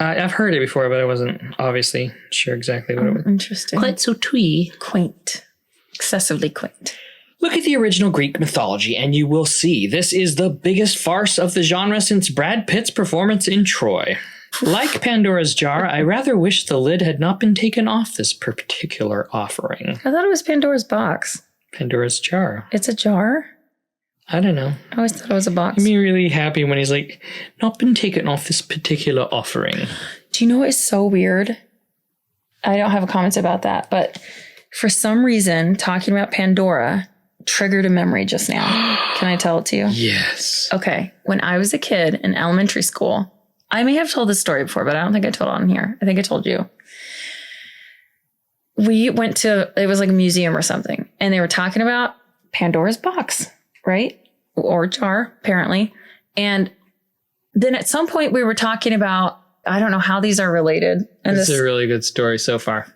I've heard it before, but I wasn't obviously sure exactly what it was. Interesting. Quite so twee. Quaint. Excessively quaint. Look at the original Greek mythology and you will see this is the biggest farce of the genre since Brad Pitt's performance in Troy. Like Pandora's jar, I rather wish the lid had not been taken off this particular offering. I thought it was Pandora's box. Pandora's jar. It's a jar? I don't know. I always thought it was a box. Made me really happy when he's like, not been taken off this particular offering. Do you know what is so weird? I don't have a comment about that, but for some reason, talking about Pandora triggered a memory just now. Can I tell it to you? Yes. Okay. When I was a kid in elementary school, I may have told this story before, but I don't think I told it on here. I think I told you. We went to, it was like a museum or something, and they were talking about Pandora's box, right? Or jar, apparently. And then at some point we were talking about, I don't know how these are related. And this is a really good story so far.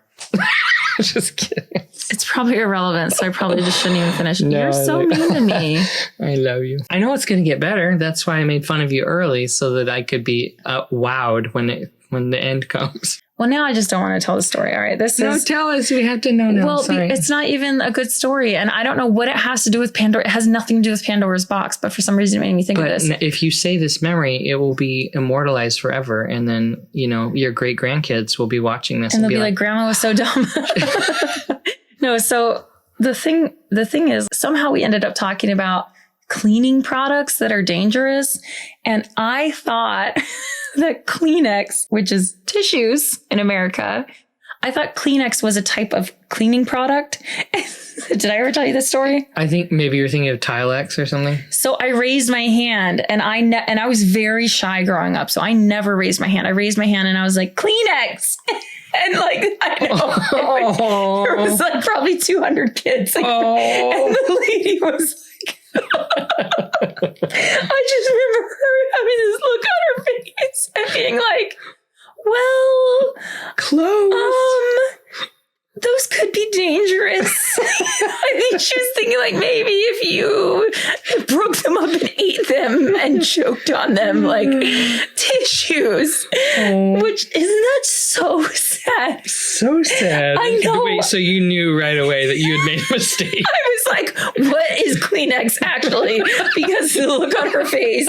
Just kidding. It's probably irrelevant, so I probably just shouldn't even finish. No, you're so mean to me. I love you. I know it's going to get better. That's why I made fun of you early, so that I could be wowed when the end comes. Well, now I just don't want to tell the story. All right, tell us. We have to know now. Well, it's not even a good story, and I don't know what it has to do with Pandora. It has nothing to do with Pandora's box, but for some reason it made me think of this. If you say this memory, it will be immortalized forever, and then your great grandkids will be watching this, and they'll be like, "Grandma was so dumb." No, so the thing is, somehow we ended up talking about cleaning products that are dangerous. And I thought that Kleenex, which is tissues in America, I thought Kleenex was a type of cleaning product. Did I ever tell you this story? I think maybe you're thinking of Tilex or something. So I raised my hand, and I was very shy growing up. So I never raised my hand. I raised my hand and I was like, Kleenex. And I know there was like probably 200 kids. And the lady was like, I just remember her having this look on her face and being like, well, close. Those could be dangerous. I think she was thinking like maybe if you broke them up and ate them and choked on them like tissues. Which isn't that so sad? So sad. I know. Wait, so you knew right away that you had made a mistake. I was like, what is Kleenex actually? Because the look on her face.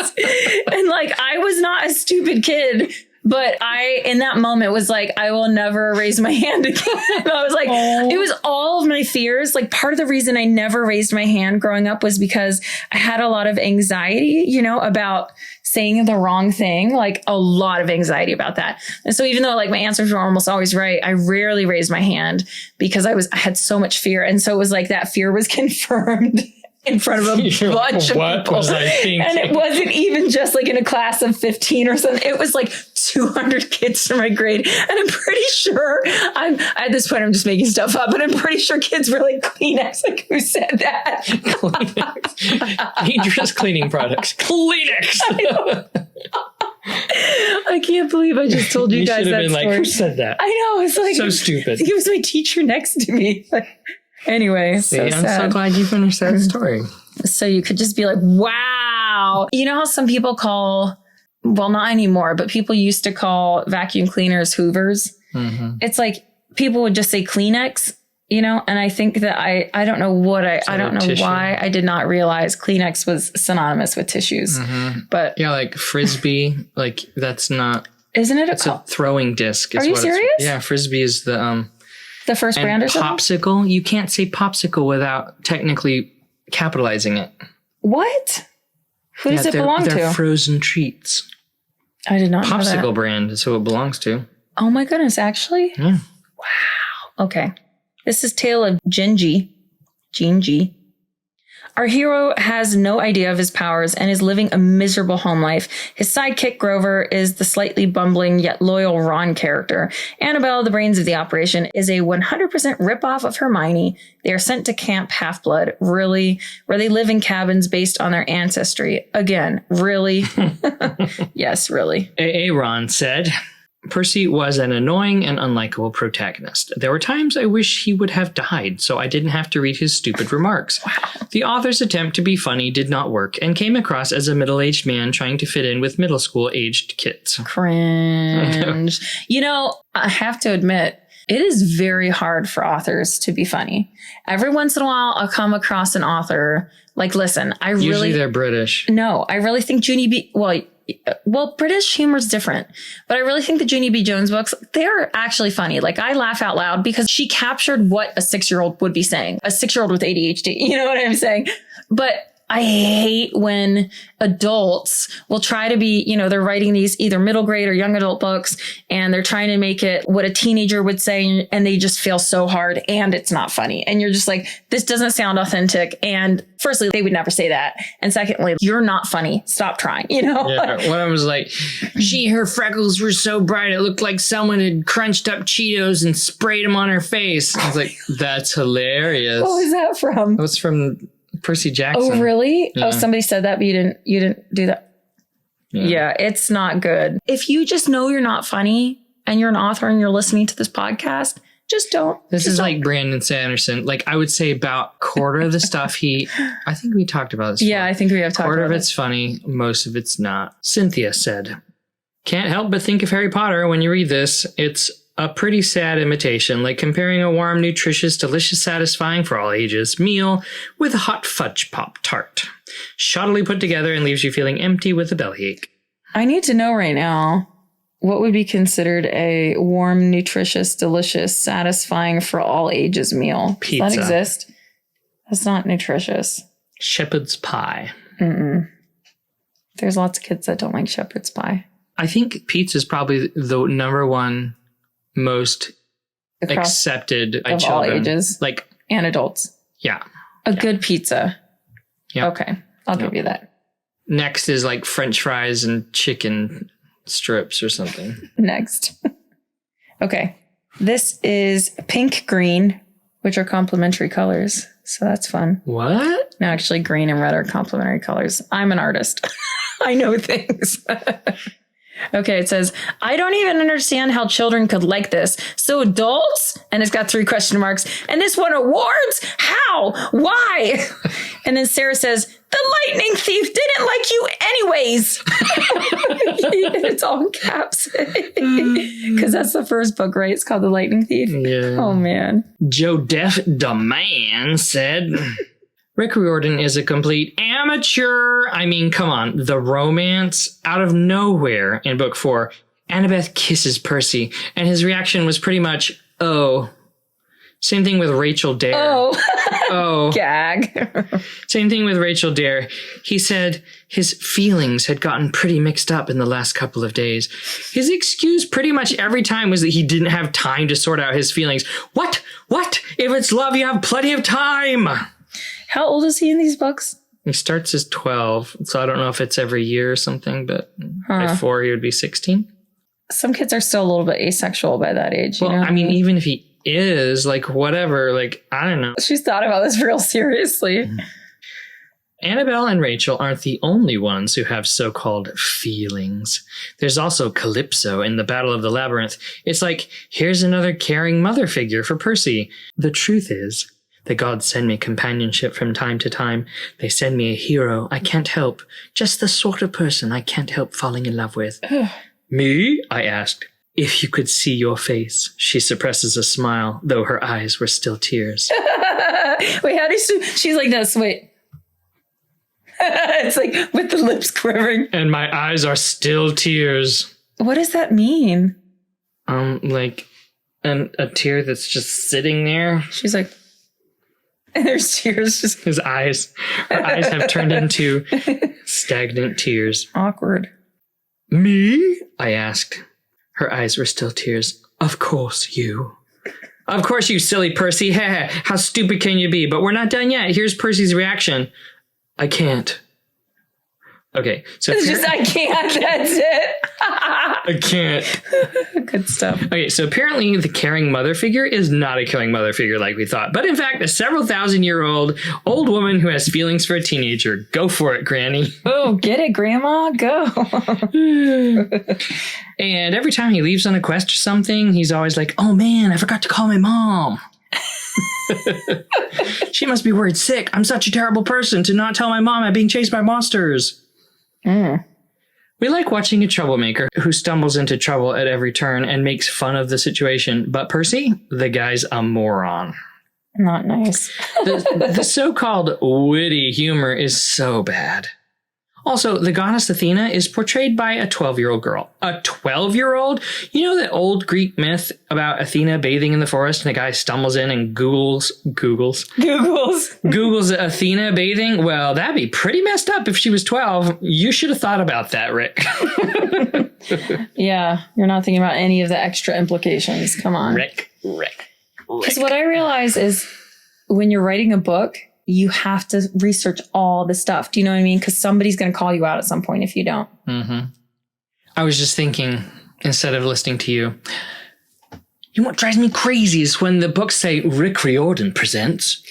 And like I was not a stupid kid. But I, in that moment, was like, I will never raise my hand again. I was like, It was all of my fears. Like, part of the reason I never raised my hand growing up was because I had a lot of anxiety, about saying the wrong thing, like a lot of anxiety about that. And so even though like my answers were almost always right, I rarely raised my hand because I had so much fear. And so it was like that fear was confirmed in front of a bunch of people. Was I thinking? And it wasn't even just like in a class of 15 or something. It was like 200 kids in my grade. And I'm pretty sure at this point, I'm just making stuff up, but I'm pretty sure kids were like Kleenex. Like, who said that? Kleenex. Dangerous cleaning products. Kleenex. I can't believe I just told you guys that been story. Like, who said that? I know. It's like so stupid. He was my teacher next to me. Anyway, I'm so glad you finished that story. So you could just be like, wow. You know how some people well, not anymore, but people used to call vacuum cleaners Hoovers. Mm-hmm. It's like people would just say Kleenex, and I think that I don't know I don't know tissue. Why I did not realize Kleenex was synonymous with tissues. Mm-hmm. But yeah, like Frisbee, like that's not. Isn't it it's a throwing disc? Are you serious? Yeah, Frisbee is the first brand or something? Popsicle, you can't say popsicle without technically capitalizing it. What? Who does it belong to? They're frozen treats. I did not know that. Popsicle brand is who it belongs to. Oh my goodness, actually? Yeah. Wow. Okay. This is Tale of Gingy. Our hero has no idea of his powers and is living a miserable home life. His sidekick, Grover, is the slightly bumbling yet loyal Ron character. Annabelle, the brains of the operation, is a 100% ripoff of Hermione. They are sent to Camp Half-Blood, really, where they live in cabins based on their ancestry. Again, really? Yes, really. Ron said, Percy was an annoying and unlikable protagonist. There were times I wish he would have died, so I didn't have to read his stupid remarks. Wow. The author's attempt to be funny did not work and came across as a middle-aged man trying to fit in with middle school-aged kids. Cringe. I have to admit, it is very hard for authors to be funny. Every once in a while, I'll come across an author, like, listen, Usually they're British. No, I really think Junie B. Well, British humor is different, but I really think the Junie B. Jones books, they're actually funny. Like, I laugh out loud because she captured what a 6-year-old would be saying. A 6-year-old with ADHD. You know what I'm saying? But I hate when adults will try to be, they're writing these either middle grade or young adult books, and they're trying to make it what a teenager would say, and they just fail so hard and it's not funny. And you're just like, this doesn't sound authentic. And firstly, they would never say that. And secondly, you're not funny. Stop trying, Yeah, one of them was like, her freckles were so bright, it looked like someone had crunched up Cheetos and sprayed them on her face. I was like, that's hilarious. What was that from? It was from Percy Jackson. Oh, really? Yeah. Oh, somebody said that, but you didn't do that. Yeah, it's not good. If you just know you're not funny and you're an author and you're listening to this podcast, just don't. This is like Brandon Sanderson. Like, I would say about quarter of the stuff I think we talked about this. Yeah, I think we have talked about it. Quarter of it's funny. Most of it's not. Cynthia said, can't help but think of Harry Potter when you read this. It's a pretty sad imitation, like comparing a warm, nutritious, delicious, satisfying for all ages meal with a hot fudge pop tart. Shoddily put together and leaves you feeling empty with a bellyache. I need to know right now, what would be considered a warm, nutritious, delicious, satisfying for all ages meal? Pizza. Does that exist? That's not nutritious. Shepherd's pie. Mm-mm. There's lots of kids that don't like shepherd's pie. I think pizza is probably the number one most accepted by of children. All ages. Like, and adults. Yeah. A good pizza. Yeah. Okay. I'll give you that. Next is like French fries and chicken strips or something. Next. Okay. This is pink, green, which are complementary colors. So that's fun. What? No, actually, green and red are complementary colors. I'm an artist. I know things. Okay, it says, I don't even understand how children could like this. So adults, and it's got 3 question marks, and this won awards? How? Why? And then Sarah says, the lightning thief didn't like you anyways. It's all in caps. Because that's the first book, right? It's called The Lightning Thief. Yeah. Oh, man. Joe Def the Man said, Rick Riordan is a complete amateur. I mean, come on. The romance out of nowhere in book 4 Annabeth kisses Percy, and his reaction was pretty much, oh. Same thing with Rachel Dare. Oh. Gag. Same thing with Rachel Dare. He said his feelings had gotten pretty mixed up in the last couple of days. His excuse pretty much every time was that he didn't have time to sort out his feelings. What? If it's love, you have plenty of time. How old is he in these books? He starts as 12, so I don't know if it's every year or something, but by 4 he would be 16. Some kids are still a little bit asexual by that age. Well, I mean, even if he is, like, whatever, like, I don't know. She's thought about this real seriously. Annabelle and Rachel aren't the only ones who have so-called feelings. There's also Calypso in the Battle of the Labyrinth. It's like, here's another caring mother figure for Percy. The truth is, the gods send me companionship from time to time. They send me a hero I can't help. Just the sort of person I can't help falling in love with. Me? I asked. If you could see your face. She suppresses a smile, though her eyes were still tears. Wait, how do you... She's like this, wait. It's like with the lips quivering. And my eyes are still tears. What does that mean? Like a tear that's just sitting there. She's like... And there's tears just... Her eyes have turned into stagnant tears. Awkward. Me? I asked. Her eyes were still tears. Of course, you. Of course, you silly Percy. How stupid can you be? But we're not done yet. Here's Percy's reaction. I can't. Okay, so it's just, I can't. That's it. I can't. Good stuff. Okay, so apparently the caring mother figure is not a caring mother figure like we thought, but in fact, a several thousand-year-old old woman who has feelings for a teenager. Go for it, Granny. Oh, get it, Grandma. Go. And every time he leaves on a quest or something, he's always like, oh man, I forgot to call my mom. She must be worried sick. I'm such a terrible person to not tell my mom I'm being chased by monsters. We like watching a troublemaker who stumbles into trouble at every turn and makes fun of the situation. But Percy, the guy's a moron. Not nice. The so-called witty humor is so bad. Also, the goddess Athena is portrayed by a 12-year-old girl. A 12-year-old? You know that old Greek myth about Athena bathing in the forest and a guy stumbles in and Googles Athena bathing? Well, that'd be pretty messed up if she was 12. You should have thought about that, Rick. Yeah, you're not thinking about any of the extra implications. Come on. Rick. Because what I realize is when you're writing a book, you have to research all the stuff. Do you know what I mean? Because somebody's going to call you out at some point if you don't. Mm-hmm. I was just thinking, instead of listening to you, what drives me crazy is when the books say Rick Riordan presents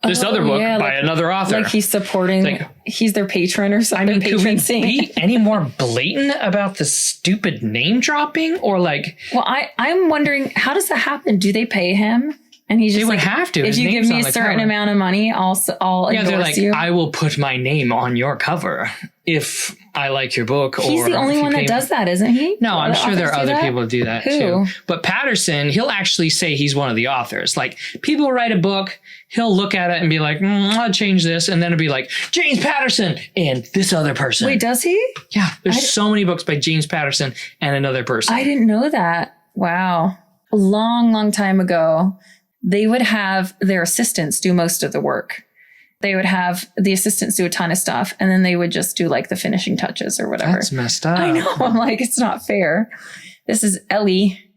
this other book by another author. Like he's supporting, he's their patron or something. I mean, could we saint. be any more blatant about the stupid name dropping? Or like... Well, I'm wondering, how does that happen? Do they pay him? And he's just they would have to. If you give me a certain amount of money, I'll they're endorse you. I will put my name on your cover if I like your book. He's the only one that does that, isn't he? No, I'm sure there are other people who do that too. But Patterson, he'll actually say he's one of the authors. Like, people write a book, he'll look at it and be like, I'll change this. And then it'll be like, James Patterson and this other person. Wait, does he? Yeah, there's so many books by James Patterson and another person. I didn't know that. Wow. A long time ago, they would have their assistants do most of the work. They would have the assistants do a ton of stuff, and then they would just do like the finishing touches or whatever. That's messed up. I know. I'm like, it's not fair. This is Ellie.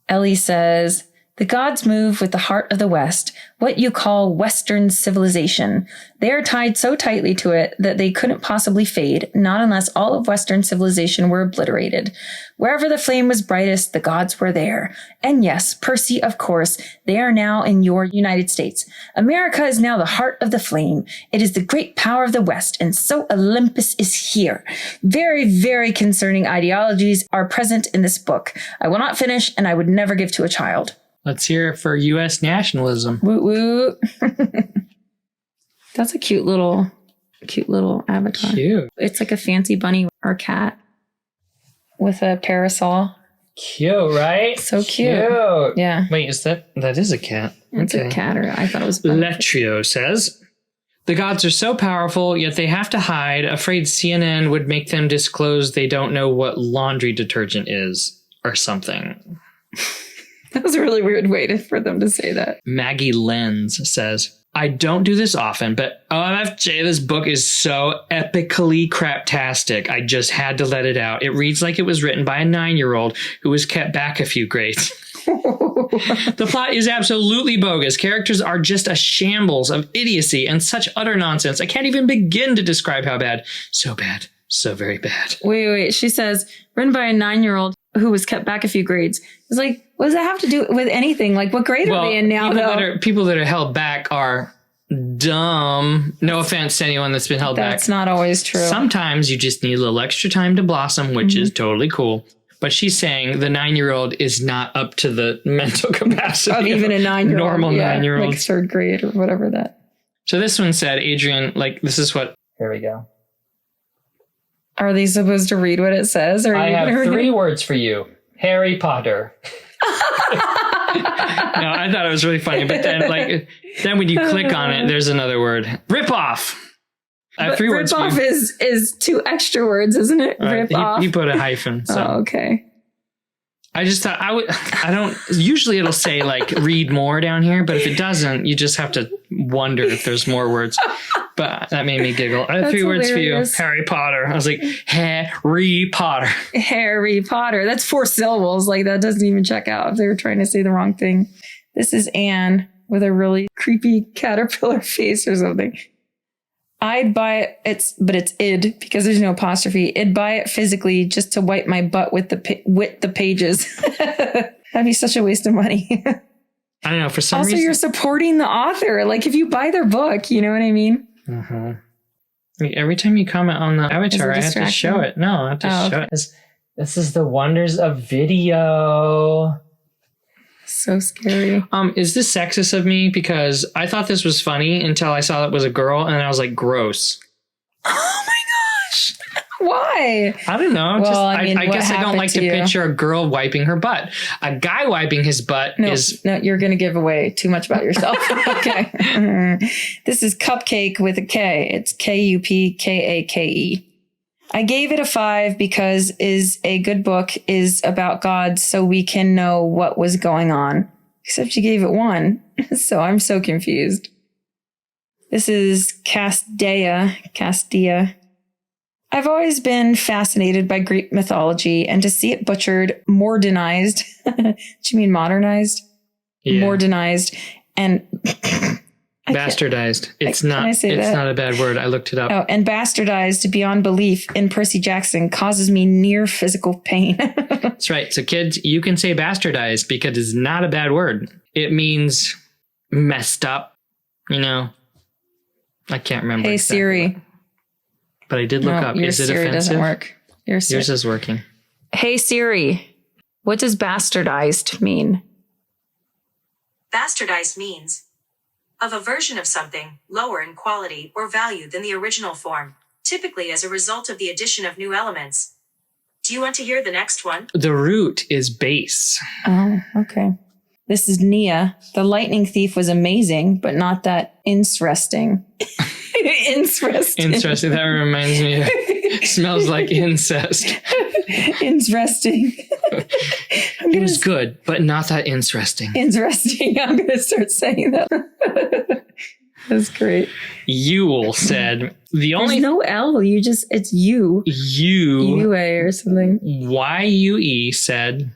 Ellie says, the gods move with the heart of the West, what you call Western civilization. They are tied so tightly to it that they couldn't possibly fade, not unless all of Western civilization were obliterated. Wherever the flame was brightest, the gods were there. And yes, Percy, of course, they are now in your United States. America is now the heart of the flame. It is the great power of the West, and so Olympus is here. Very, very concerning ideologies are present in this book. I will not finish, and I would never give to a child. Let's hear it for U.S. nationalism. Woot woot. That's a cute little avatar. Cute. It's like a fancy bunny or cat with a parasol. Cute, right? So cute. Yeah. Wait, that is a cat? It's a cat, or I thought it was. Letrio says, The gods are so powerful, yet they have to hide, afraid CNN would make them disclose they don't know what laundry detergent is, or something. That was a really weird way for them to say that. Maggie Lenz says, I don't do this often, but OMFJ, this book is so epically craptastic. I just had to let it out. It reads like it was written by a 9-year-old who was kept back a few grades. The plot is absolutely bogus. Characters are just a shambles of idiocy and such utter nonsense. I can't even begin to describe how bad. So bad. So very bad. Wait. She says, written by a 9-year-old who was kept back a few grades. It's like, what does that have to do with anything? Like, what grade are they in now, people that are held back are dumb. No offense to anyone that's been held back. That's not always true. Sometimes you just need a little extra time to blossom, which is totally cool. But she's saying the 9-year-old is not up to the mental capacity of even a 9-year-old. Normal 9-year-old. Like 3rd grade or whatever that. So this one said, Adrian, like, this is what... Here we go. Are they supposed to read what it says? Or I have 3 words for you. Harry Potter. No, I thought it was really funny. But then when you click on it, there's another word. Rip off. I have 3 words. Rip off is 2 extra words, isn't it? Rip off. He put a hyphen. So. Oh, okay. I just thought I don't, usually it'll say like read more down here, but if it doesn't, you just have to wonder if there's more words. But that made me giggle. I have 3 words for you. Harry Potter. I was like, Harry Potter. Harry Potter. That's 4 syllables. Like that doesn't even check out if they were trying to say the wrong thing. This is Anne with a really creepy caterpillar face or something. I'd buy it, but it's id because there's no apostrophe. I'd buy it physically just to wipe my butt with the pages. That'd be such a waste of money. I don't know. For some reason. Also, you're supporting the author. Like if you buy their book, you know what I mean? Uh-huh. Every time you comment on the avatar, I have to show it. No, I have to show it. This is the wonders of video. So scary. Is this sexist of me? Because I thought this was funny until I saw it was a girl and I was like, gross. Oh my gosh. Why? I don't know. Well, I guess I don't like to picture a girl wiping her butt. A guy wiping his butt is... No, you're going to give away too much about yourself. Okay. This is Cupcake with a K. It's Cupkake. I gave it a 5 because is a good book is about God so we can know what was going on. Except you gave it 1. So I'm so confused. This is Castdia. I've always been fascinated by Greek mythology and to see it butchered, modernized. Do you mean modernized? Yeah. Modernized and... Bastardized. It's not a bad word. I looked it up. Oh, and bastardized beyond belief in Percy Jackson causes me near physical pain. That's right. So kids, you can say bastardized because it's not a bad word. It means messed up, you know. I can't remember. Hey, exactly. Siri. But I did look up. Is it Siri offensive? Doesn't work. Yours is working. Hey, Siri. What does bastardized mean? Bastardized means of a version of something lower in quality or value than the original form, typically as a result of the addition of new elements. Do you want to hear the next one? The root is base. Oh, okay. This is Nia. The lightning thief was amazing, but not that interesting. Interesting. That reminds me of smells like incest. Interesting. It was good, but not that interesting. Interesting. I'm going to start saying that. That's great. Yule said, There's no L. It's you. UA or something. YUE said,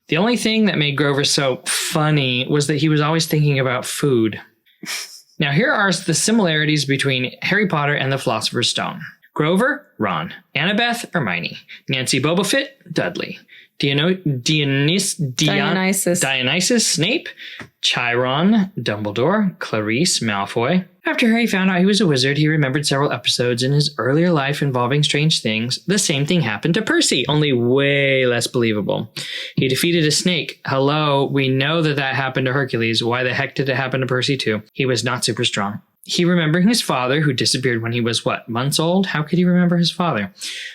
the only thing that made Grover so funny was that he was always thinking about food. Now, here are the similarities between Harry Potter and the Philosopher's Stone. Grover, Ron. Annabeth, Hermione. Nancy Bobofit, Dudley. Dionysus, Snape. Chiron, Dumbledore. Clarice, Malfoy. After Harry found out he was a wizard, he remembered several episodes in his earlier life involving strange things. The same thing happened to Percy, only way less believable. He defeated a snake. Hello, we know that happened to Hercules. Why the heck did it happen to Percy too? He was not super strong. He remembering his father, who disappeared when he was, months old? How could he remember his father?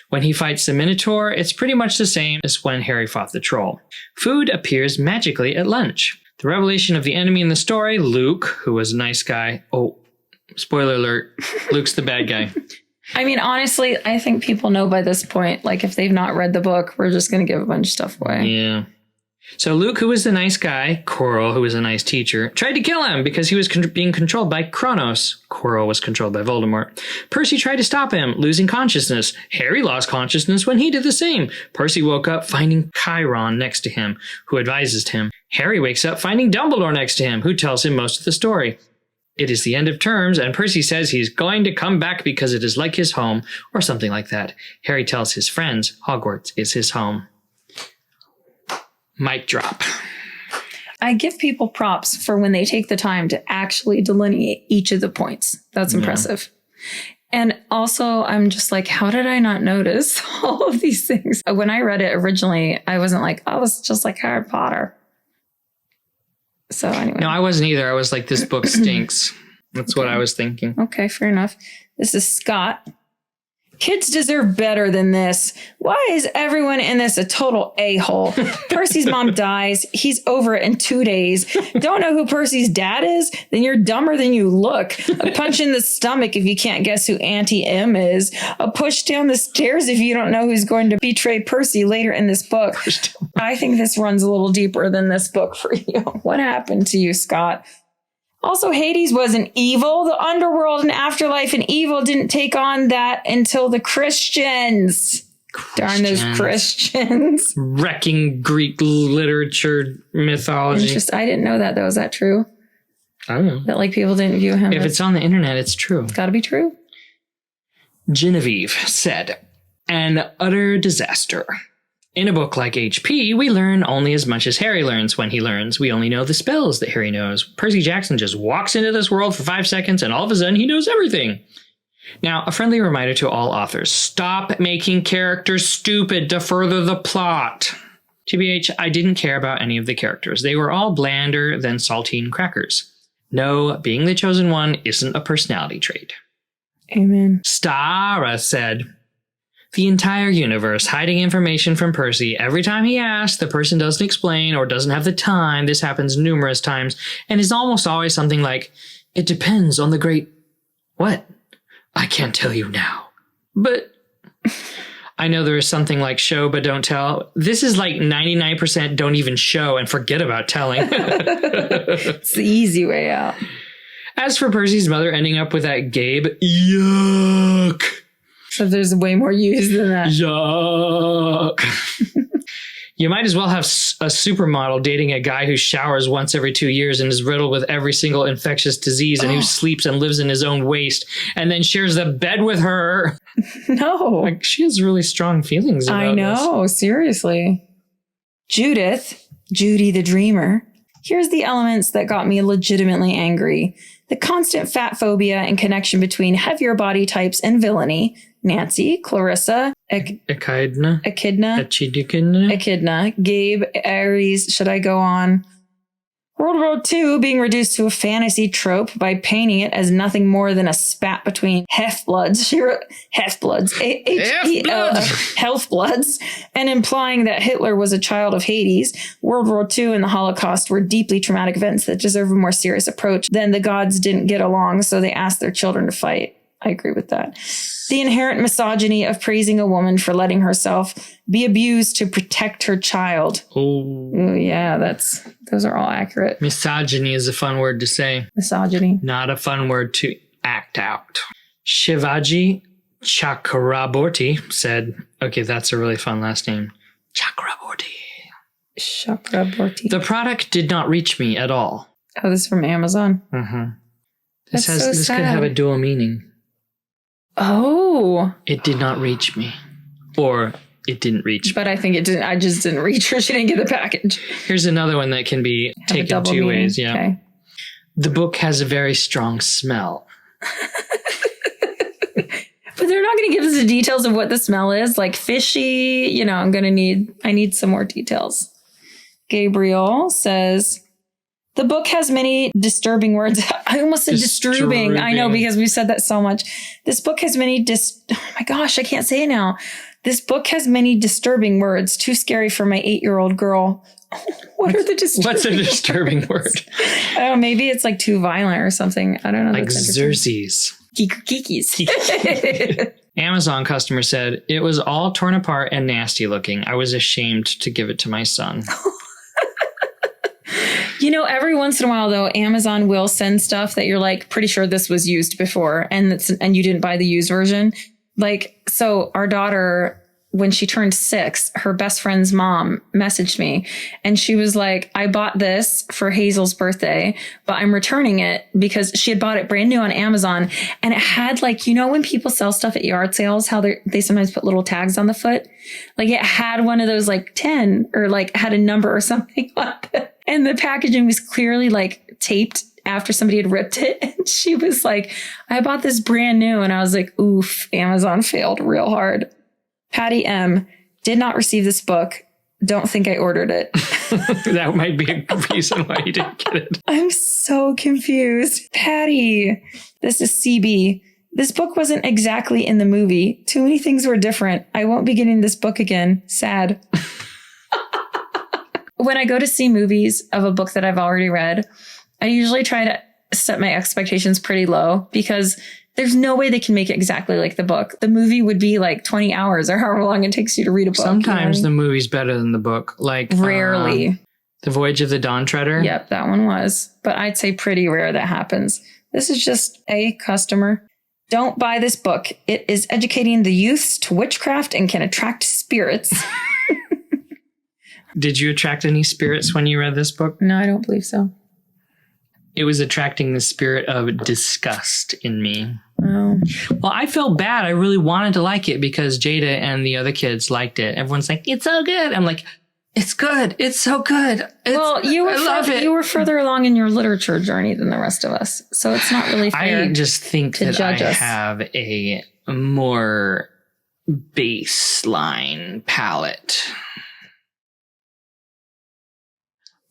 When he fights the Minotaur, it's pretty much the same as when Harry fought the troll. Food appears magically at lunch. The revelation of the enemy in the story, Luke, who was a nice guy. Oh, Spoiler alert. Luke's the bad guy. I mean, honestly, I think people know by this point, like if they've not read the book, we're just going to give a bunch of stuff away. Yeah. So Luke, who was the nice guy, Quirrell, who was a nice teacher, tried to kill him because he was being controlled by Kronos. Quirrell was controlled by Voldemort. Percy tried to stop him, losing consciousness. Harry lost consciousness when he did the same. Percy woke up finding Chiron next to him, who advises him. Harry wakes up finding Dumbledore next to him, who tells him most of the story. It is the end of terms, and Percy says he's going to come back because it is like his home, or something like that. Harry tells his friends Hogwarts is his home. Mic drop. I give people props for when they take the time to actually delineate each of the points. That's impressive. And also, I'm just like, how did I not notice all of these things? When I read it originally, I wasn't like, oh, it's just like Harry Potter. So anyway. No, I wasn't either. I was like, this book stinks. That's what I was thinking. Okay, fair enough. This is Scott. Kids deserve better than this. Why is everyone in this a total a-hole? Percy's mom dies. He's over it in 2 days. Don't know who Percy's dad is? Then you're dumber than you look. A punch in the stomach if you can't guess who Auntie M is. A push down the stairs if you don't know who's going to betray Percy later in this book. I think this runs a little deeper than this book for you. What happened to you, Scott? Also, Hades wasn't evil. The underworld and afterlife and evil didn't take on that until the Christians. Darn those Christians. Wrecking Greek literature, mythology. I didn't know that, though. Is that true? I don't know. That like people didn't view him If it's on the internet, it's true. It's got to be true. Genevieve said, an utter disaster. In a book like HP, we learn only as much as Harry learns when he learns. We only know the spells that Harry knows. Percy Jackson just walks into this world for 5 seconds and all of a sudden he knows everything. Now, a friendly reminder to all authors, stop making characters stupid to further the plot. TBH, I didn't care about any of the characters. They were all blander than saltine crackers. No, being the chosen one isn't a personality trait. Amen. Stara said, the entire universe hiding information from Percy. Every time he asks, the person doesn't explain or doesn't have the time. This happens numerous times and is almost always something like, it depends on the great... What? I can't tell you now. But I know there is something like show but don't tell. This is like 99% don't even show and forget about telling. It's the easy way out. As for Percy's mother ending up with that Gabe, yuck. So there's way more use than that. Yuck. You might as well have a supermodel dating a guy who showers once every 2 years and is riddled with every single infectious disease and who sleeps and lives in his own waste and then shares the bed with her. No. Like, she has really strong feelings about I know, seriously. Judith, Judy the Dreamer. Here's the elements that got me legitimately angry. The constant fat phobia and connection between heavier body types and villainy. Nancy, Clarissa, Echidna, Gabe, Ares. Should I go on? World War II being reduced to a fantasy trope by painting it as nothing more than a spat between Healthbloods. She wrote Healthbloods, Healthbloods, and implying that Hitler was a child of Hades. World War II and the Holocaust were deeply traumatic events that deserve a more serious approach. Then the gods didn't get along, so they asked their children to fight. I agree with that. The inherent misogyny of praising a woman for letting herself be abused to protect her child. Oh, yeah, those are all accurate. Misogyny is a fun word to say. Misogyny. Not a fun word to act out. Shivaji Chakraborty said, okay, that's a really fun last name. Chakraborty. The product did not reach me at all. Oh, this is from Amazon. Mm-hmm. This could have a dual meaning. Oh. It did not reach me. Or it didn't reach me. But I think it didn't. I just didn't reach her. She didn't get the package. Here's another one that can be taken two ways. Yeah. Okay. The book has a very strong smell. But they're not going to give us the details of what the smell is. Like fishy, I need some more details. Gabriel says, the book has many disturbing words. I almost said disturbing. I know, because we've said that so much. This book has many oh my gosh, I can't say it now. This book has many disturbing words. Too scary for my 8-year-old girl. What are the disturbing What's a disturbing word? I don't know. Maybe it's like too violent or something. I don't know. Like Xerxes. Kikis. Amazon customer said, it was all torn apart and nasty looking. I was ashamed to give it to my son. You know, every once in a while, though, Amazon will send stuff that you're like pretty sure this was used before and you didn't buy the used version. Like, so our daughter, when she turned 6, her best friend's mom messaged me and she was like, I bought this for Hazel's birthday, but I'm returning it because she had bought it brand new on Amazon. And it had like, you know, when people sell stuff at yard sales, how they sometimes put little tags on the foot. Like it had one of those like 10 or like had a number or something on it. And the packaging was clearly like taped after somebody had ripped it. And she was like, I bought this brand new. And I was like, oof, Amazon failed real hard. Patty M. did not receive this book. Don't think I ordered it. That might be a reason why you didn't get it. I'm so confused. Patty, this is CB. This book wasn't exactly in the movie. Too many things were different. I won't be getting this book again. Sad. When I go to see movies of a book that I've already read, I usually try to set my expectations pretty low because there's no way they can make it exactly like the book. The movie would be like 20 hours or however long it takes you to read a book. Sometimes the movie's better than the book. Like rarely. The Voyage of the Dawn Treader. Yep, that one was. But I'd say pretty rare that happens. This is just a customer. Don't buy this book. It is educating the youths to witchcraft and can attract spirits. Did you attract any spirits when you read this book? No, I don't believe so. It was attracting the spirit of disgust in me. Oh. Well, I felt bad. I really wanted to like it because Jaida and the other kids liked it. Everyone's like, it's so good. I'm like, it's good. It's so good. I love it. You were further along in your literature journey than the rest of us. So it's not really fair. I just think to that judge I us. have a more baseline palette.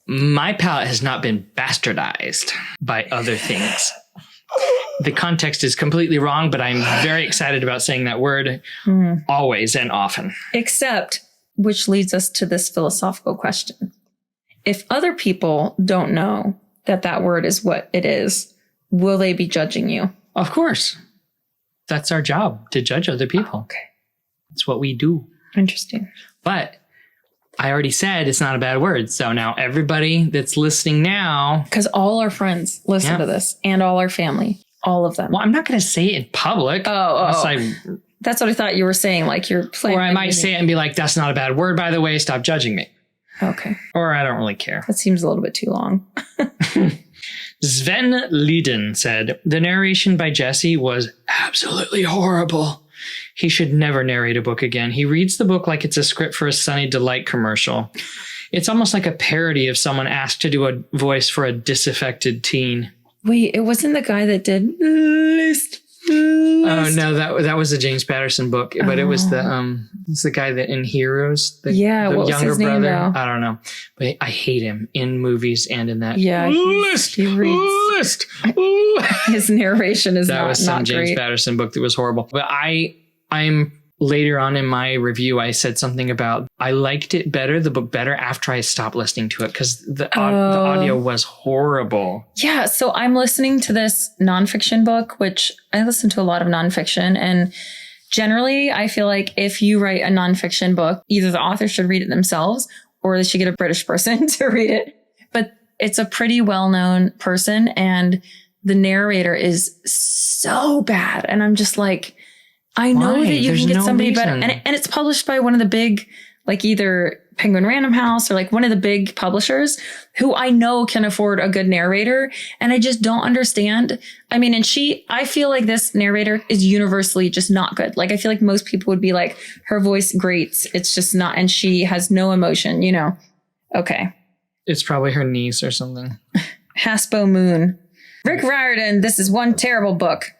My palette has not been bastardized by other things. The context is completely wrong, but I'm very excited about saying that word always and often. Except, which leads us to this philosophical question. If other people don't know that that word is what it is, will they be judging you? Of course. That's our job, to judge other people. Okay. It's what we do. Interesting. But I already said it's not a bad word. So now everybody that's listening now. Because all our friends listen to this and all our family, all of them. Well, I'm not going to say it in public. That's what I thought you were saying. Like you're playing. Or I might say it and be like, that's not a bad word, by the way. Stop judging me. Okay. Or I don't really care. That seems a little bit too long. Sven Leden said, the narration by Jesse was absolutely horrible. He should never narrate a book again. He reads the book like it's a script for a Sunny Delight commercial. It's almost like a parody of someone asked to do a voice for a disaffected teen. Wait, it wasn't the guy that did List. Oh no, that was a James Patterson book, but it was the guy that in Heroes, the what younger was his brother. name, though? I don't know, but I hate him in movies and in that. Yeah, he reads. His narration is that was some not James great. Patterson book that was horrible. But I'm later on in my review, I said something about I liked it better, the book better after I stopped listening to it because the audio was horrible. Yeah. So I'm listening to this nonfiction book, which I listen to a lot of nonfiction. And generally, I feel like if you write a nonfiction book, either the author should read it themselves or they should get a British person to read it. But it's a pretty well-known person and the narrator is so bad. And I'm just like, I know that you can get somebody better. And it's published by one of the big, like either Penguin Random House or like one of the big publishers who I know can afford a good narrator. And I just don't understand. I mean, I feel like this narrator is universally just not good. Like, I feel like most people would be like, her voice grates. It's just not, and she has no emotion, you know? Okay. It's probably her niece or something. Haspo Moon. Rick Riordan, this is one terrible book.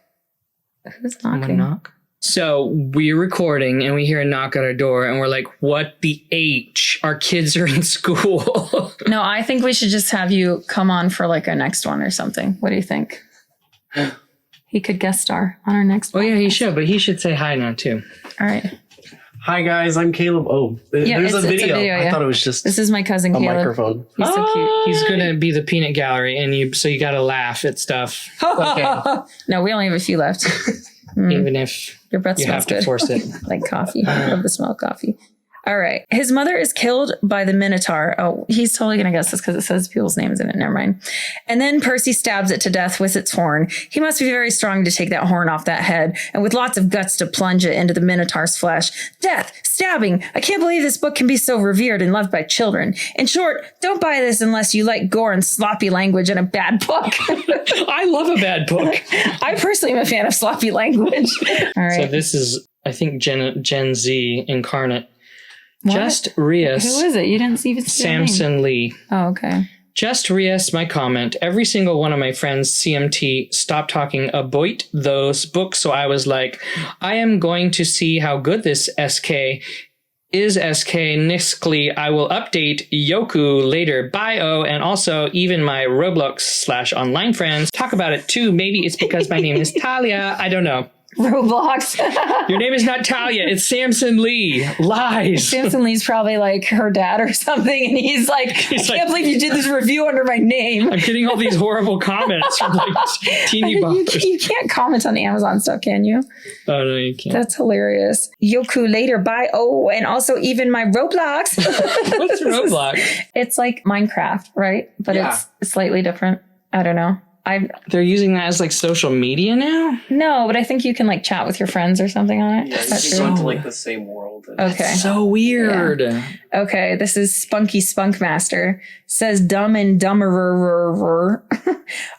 Who's knocking? Knock? So we're recording and we hear a knock at our door and we're like, what the H? Our kids are in school. No, I think we should just have you come on for like a next one or something. What do you think? He could guest star on our next one. Oh yeah, he should, but he should say hi now too. All right. Hi guys, I'm Caleb. Oh, Yeah, there's a it's a video. video, I yeah. thought it was just This is my cousin a Caleb. microphone. He's so cute. He's gonna be the peanut gallery, and you got to laugh at stuff, No, we only have a few left. even if Your breath you smells have to good. force it. Like coffee. I love the smell of coffee. All right. His mother is killed by the Minotaur. Oh, he's totally going to guess this because it says people's names in it. Never mind. And then Percy stabs it to death with its horn. He must be very strong to take that horn off that head and with lots of guts to plunge it into the Minotaur's flesh. Death, stabbing. I can't believe this book can be so revered and loved by children. In short, don't buy this unless you like gore and sloppy language and a bad book. I love a bad book. I personally am a fan of sloppy language. All right. So this is, I think, Gen Z incarnate. What? Just Rias. Who is it? You didn't even see their name. Samson Lee. Oh, okay. Just Rias, my comment. Every single one of my friends, CMT, stopped talking about those books. So I was like, I am going to see how good this SK is. SK Niskly. I will update Yoku later. Bio. And also even my Roblox/online friends talk about it too. Maybe it's because my name is Talia. I don't know. Roblox. Your name is not Talia. It's Samson Lee. Lies. Samson Lee's probably like her dad or something. And he's like, I can't believe you did this review under my name. I'm getting all these horrible comments from like teeny boppers. You can't comment on Amazon stuff, can you? Oh, no, you can't. That's hilarious. Yoku later, bye. Oh, and also even my Roblox. What's Roblox? It's like Minecraft, right? But it's slightly different. I don't know. They're using that as like social media now? No, but I think you can like chat with your friends or something on it. Yeah, Is you that can true? go into like the same world. Okay. So weird. Okay, this is Spunky Spunkmaster. Says Dumb and Dumberer.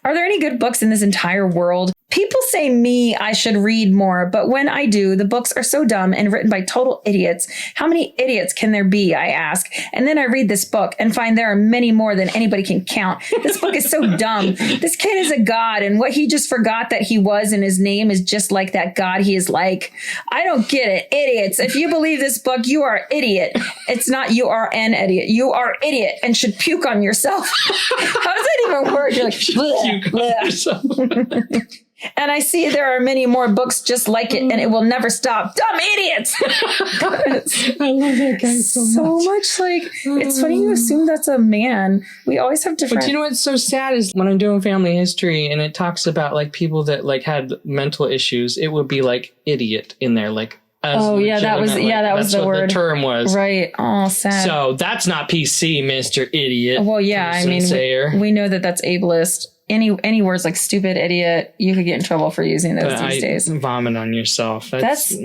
Are there any good books in this entire world? People say I should read more, but when I do, the books are so dumb and written by total idiots. How many idiots can there be, I ask? And then I read this book and find there are many more than anybody can count. This book is so dumb. This kid is a god, and what he just forgot that he was and his name is just like that god he is like. I don't get it. Idiots. If you believe this book, you are idiot. It's not you are an idiot. You are idiot and should puke on yourself. How does that even work? You're like, bleh, bleh. And I see there are many more books just like it, and it will never stop. Dumb idiots! I love that guy So much like, it's funny you assume that's a man. We always have different... But you know what's so sad is when I'm doing family history and it talks about like people that like had mental issues, it would be like idiot in there, like as that was that's the what word. The term was. Right. Oh, sad. So that's not PC, Mr. Idiot. Well, yeah, I mean, we know that that's ableist. Any words like stupid, idiot, you could get in trouble for using those these days. Vomit on yourself. That's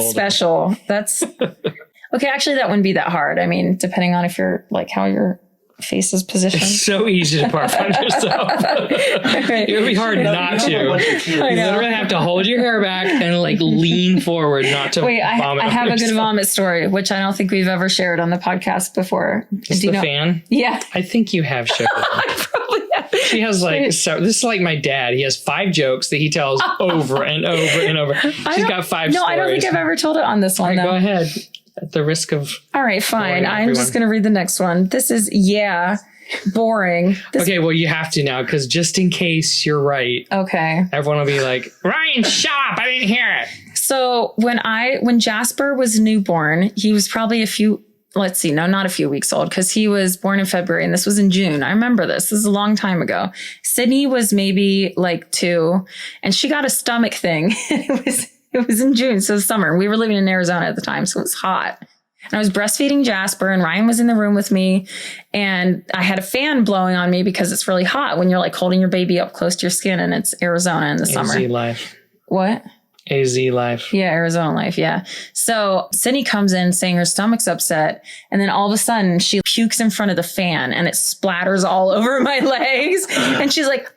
special. That's okay. Actually, that wouldn't be that hard. I mean, depending on if you're like how your face is positioned. It's so easy to barf on yourself. It would be hard not to. You literally have to hold your hair back and like lean forward not to vomit. I have a good vomit story, which I don't think we've ever shared on the podcast before. Is the fan? Yeah. I think you have shared it. I probably have. She has like, so this is like my dad. He has 5 jokes that he tells over and over and over. She's got 5 stories. No, I don't think I've ever told it on this one. Right, go ahead. At the risk of... All right, fine. I'm just going to read the next one. This is, boring. Okay, well, you have to now, because just in case you're right. Okay. Everyone will be like, Ryan, shut up. I didn't hear it. So when Jasper was newborn, he was probably not a few weeks old, because he was born in February and this was in June. I remember this. This is a long time ago. Sydney was maybe like 2 and she got a stomach thing. It was in June, so it was summer. We were living in Arizona at the time, so it was hot. And I was breastfeeding Jasper and Ryan was in the room with me and I had a fan blowing on me because it's really hot when you're like holding your baby up close to your skin and it's Arizona in the summer. AZ life. What? AZ life. Yeah, Arizona life. Yeah. So Sydney comes in saying her stomach's upset. And then all of a sudden she pukes in front of the fan and it splatters all over my legs. And she's like,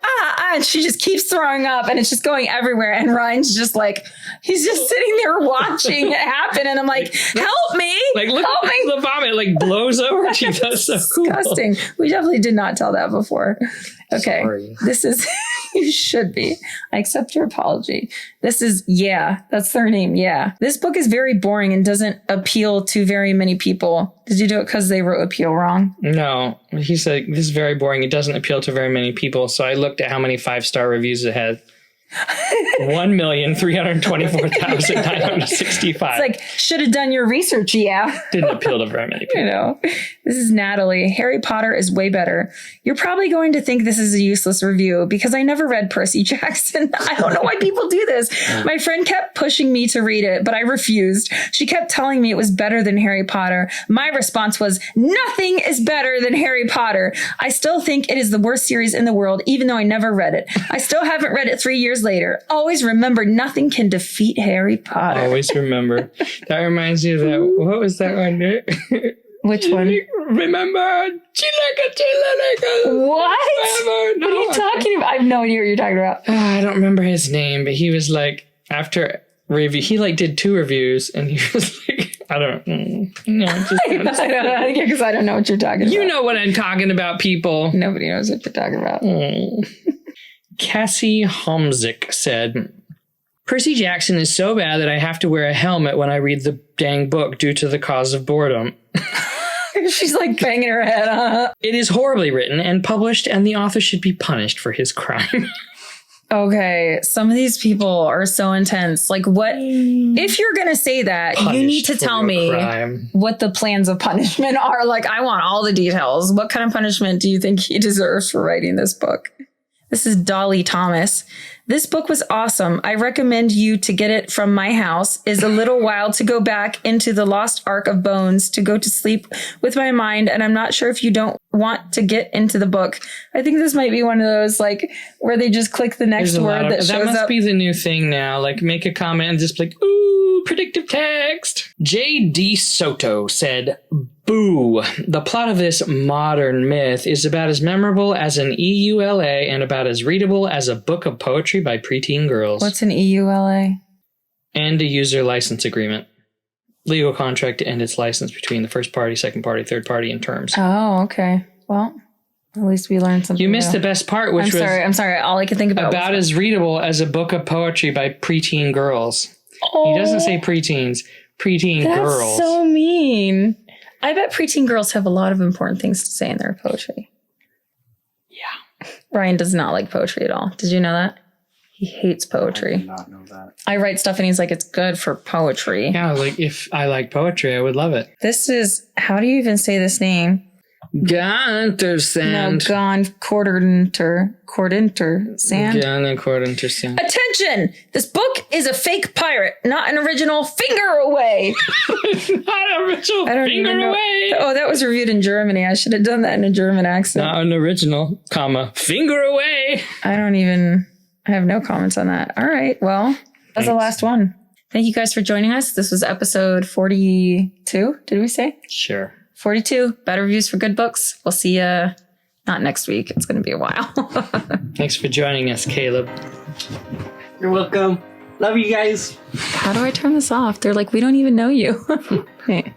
and she just keeps throwing up and it's just going everywhere. And Ryan's just like, he's just sitting there watching it happen. And I'm like, help me. Like, look help me. The vomit like blows over to you. That's so disgusting. Cool. We definitely did not tell that before. Okay. Sorry. This is, you should be. I accept your apology. This is, that's their name. Yeah. This book is very boring and doesn't appeal to very many people. Did you do it because they wrote appeal wrong? No. He said, this is very boring. It doesn't appeal to very many people. So I looked at how many 5-star reviews it had. 1,324,965. It's like, should have done your research, yeah. Didn't appeal to very many people. This is Natalie. Harry Potter is way better. You're probably going to think this is a useless review because I never read Percy Jackson. I don't know why people do this. My friend kept pushing me to read it, but I refused. She kept telling me it was better than Harry Potter. My response was, nothing is better than Harry Potter. I still think it is the worst series in the world, even though I never read it. I still haven't read it 3 years later. Always remember, nothing can defeat Harry Potter. Always remember. That reminds me of that. What was that one? Which one? Remember? What? No, What are you talking about? I have no idea what you're talking about. I don't remember his name, but he was like, after review, he like did 2 reviews, and he was like, I don't know. Because I don't know what you're talking about. You know what I'm talking about, people. Nobody knows what you're talking about. Cassie Homzik said, Percy Jackson is so bad that I have to wear a helmet when I read the dang book due to the cause of boredom. She's like banging her head on. It is horribly written and published, and the author should be punished for his crime. Okay, some of these people are so intense. Like, what? If you're going to say that, Punished you need to tell me what the plans of punishment are. Like, I want all the details. What kind of punishment do you think he deserves for writing this book? This is Dolly Thomas. This book was awesome. I recommend you to get it from my house. Is a little while to go back into the Lost Ark of Bones to go to sleep with my mind. And I'm not sure if you don't want to get into the book. I think this might be one of those like where they just click the next word that shows up. That must be the new thing now. Like make a comment and just like, ooh, predictive text. J.D. Soto said, boo. The plot of this modern myth is about as memorable as an EULA and about as readable as a book of poetry by preteen girls. What's an EULA? And a user license agreement. Legal contract to end its license between the first party, second party, third party, and terms. Oh, okay. Well, at least we learned something. You missed the best part, which I'm sorry. All I could think about as readable as a book of poetry by preteen girls. Oh. He doesn't say preteens. Preteen girls. That's so mean. I bet preteen girls have a lot of important things to say in their poetry. Yeah. Ryan does not like poetry at all. Did you know that? He hates poetry. I did not know that. I write stuff and he's like, it's good for poetry. Yeah, like if I like poetry, I would love it. This is, how do you even say this name? Guntersand. No, Gone Cordinter Sand. Gone Cordinter Sand. Attention! This book is a fake pirate, not an original finger away. Not an original finger away. Oh, that was reviewed in Germany. I should have done that in a German accent. Not an original, finger away. I have no comments on that. All right. Well, that's the last one. Thank you guys for joining us. This was episode 42. Did we say? Sure. 42. Better reviews for good books. We'll see you not next week. It's going to be a while. Thanks for joining us, Caleb. You're welcome. Love you guys. How do I turn this off? They're like, we don't even know you. Hey.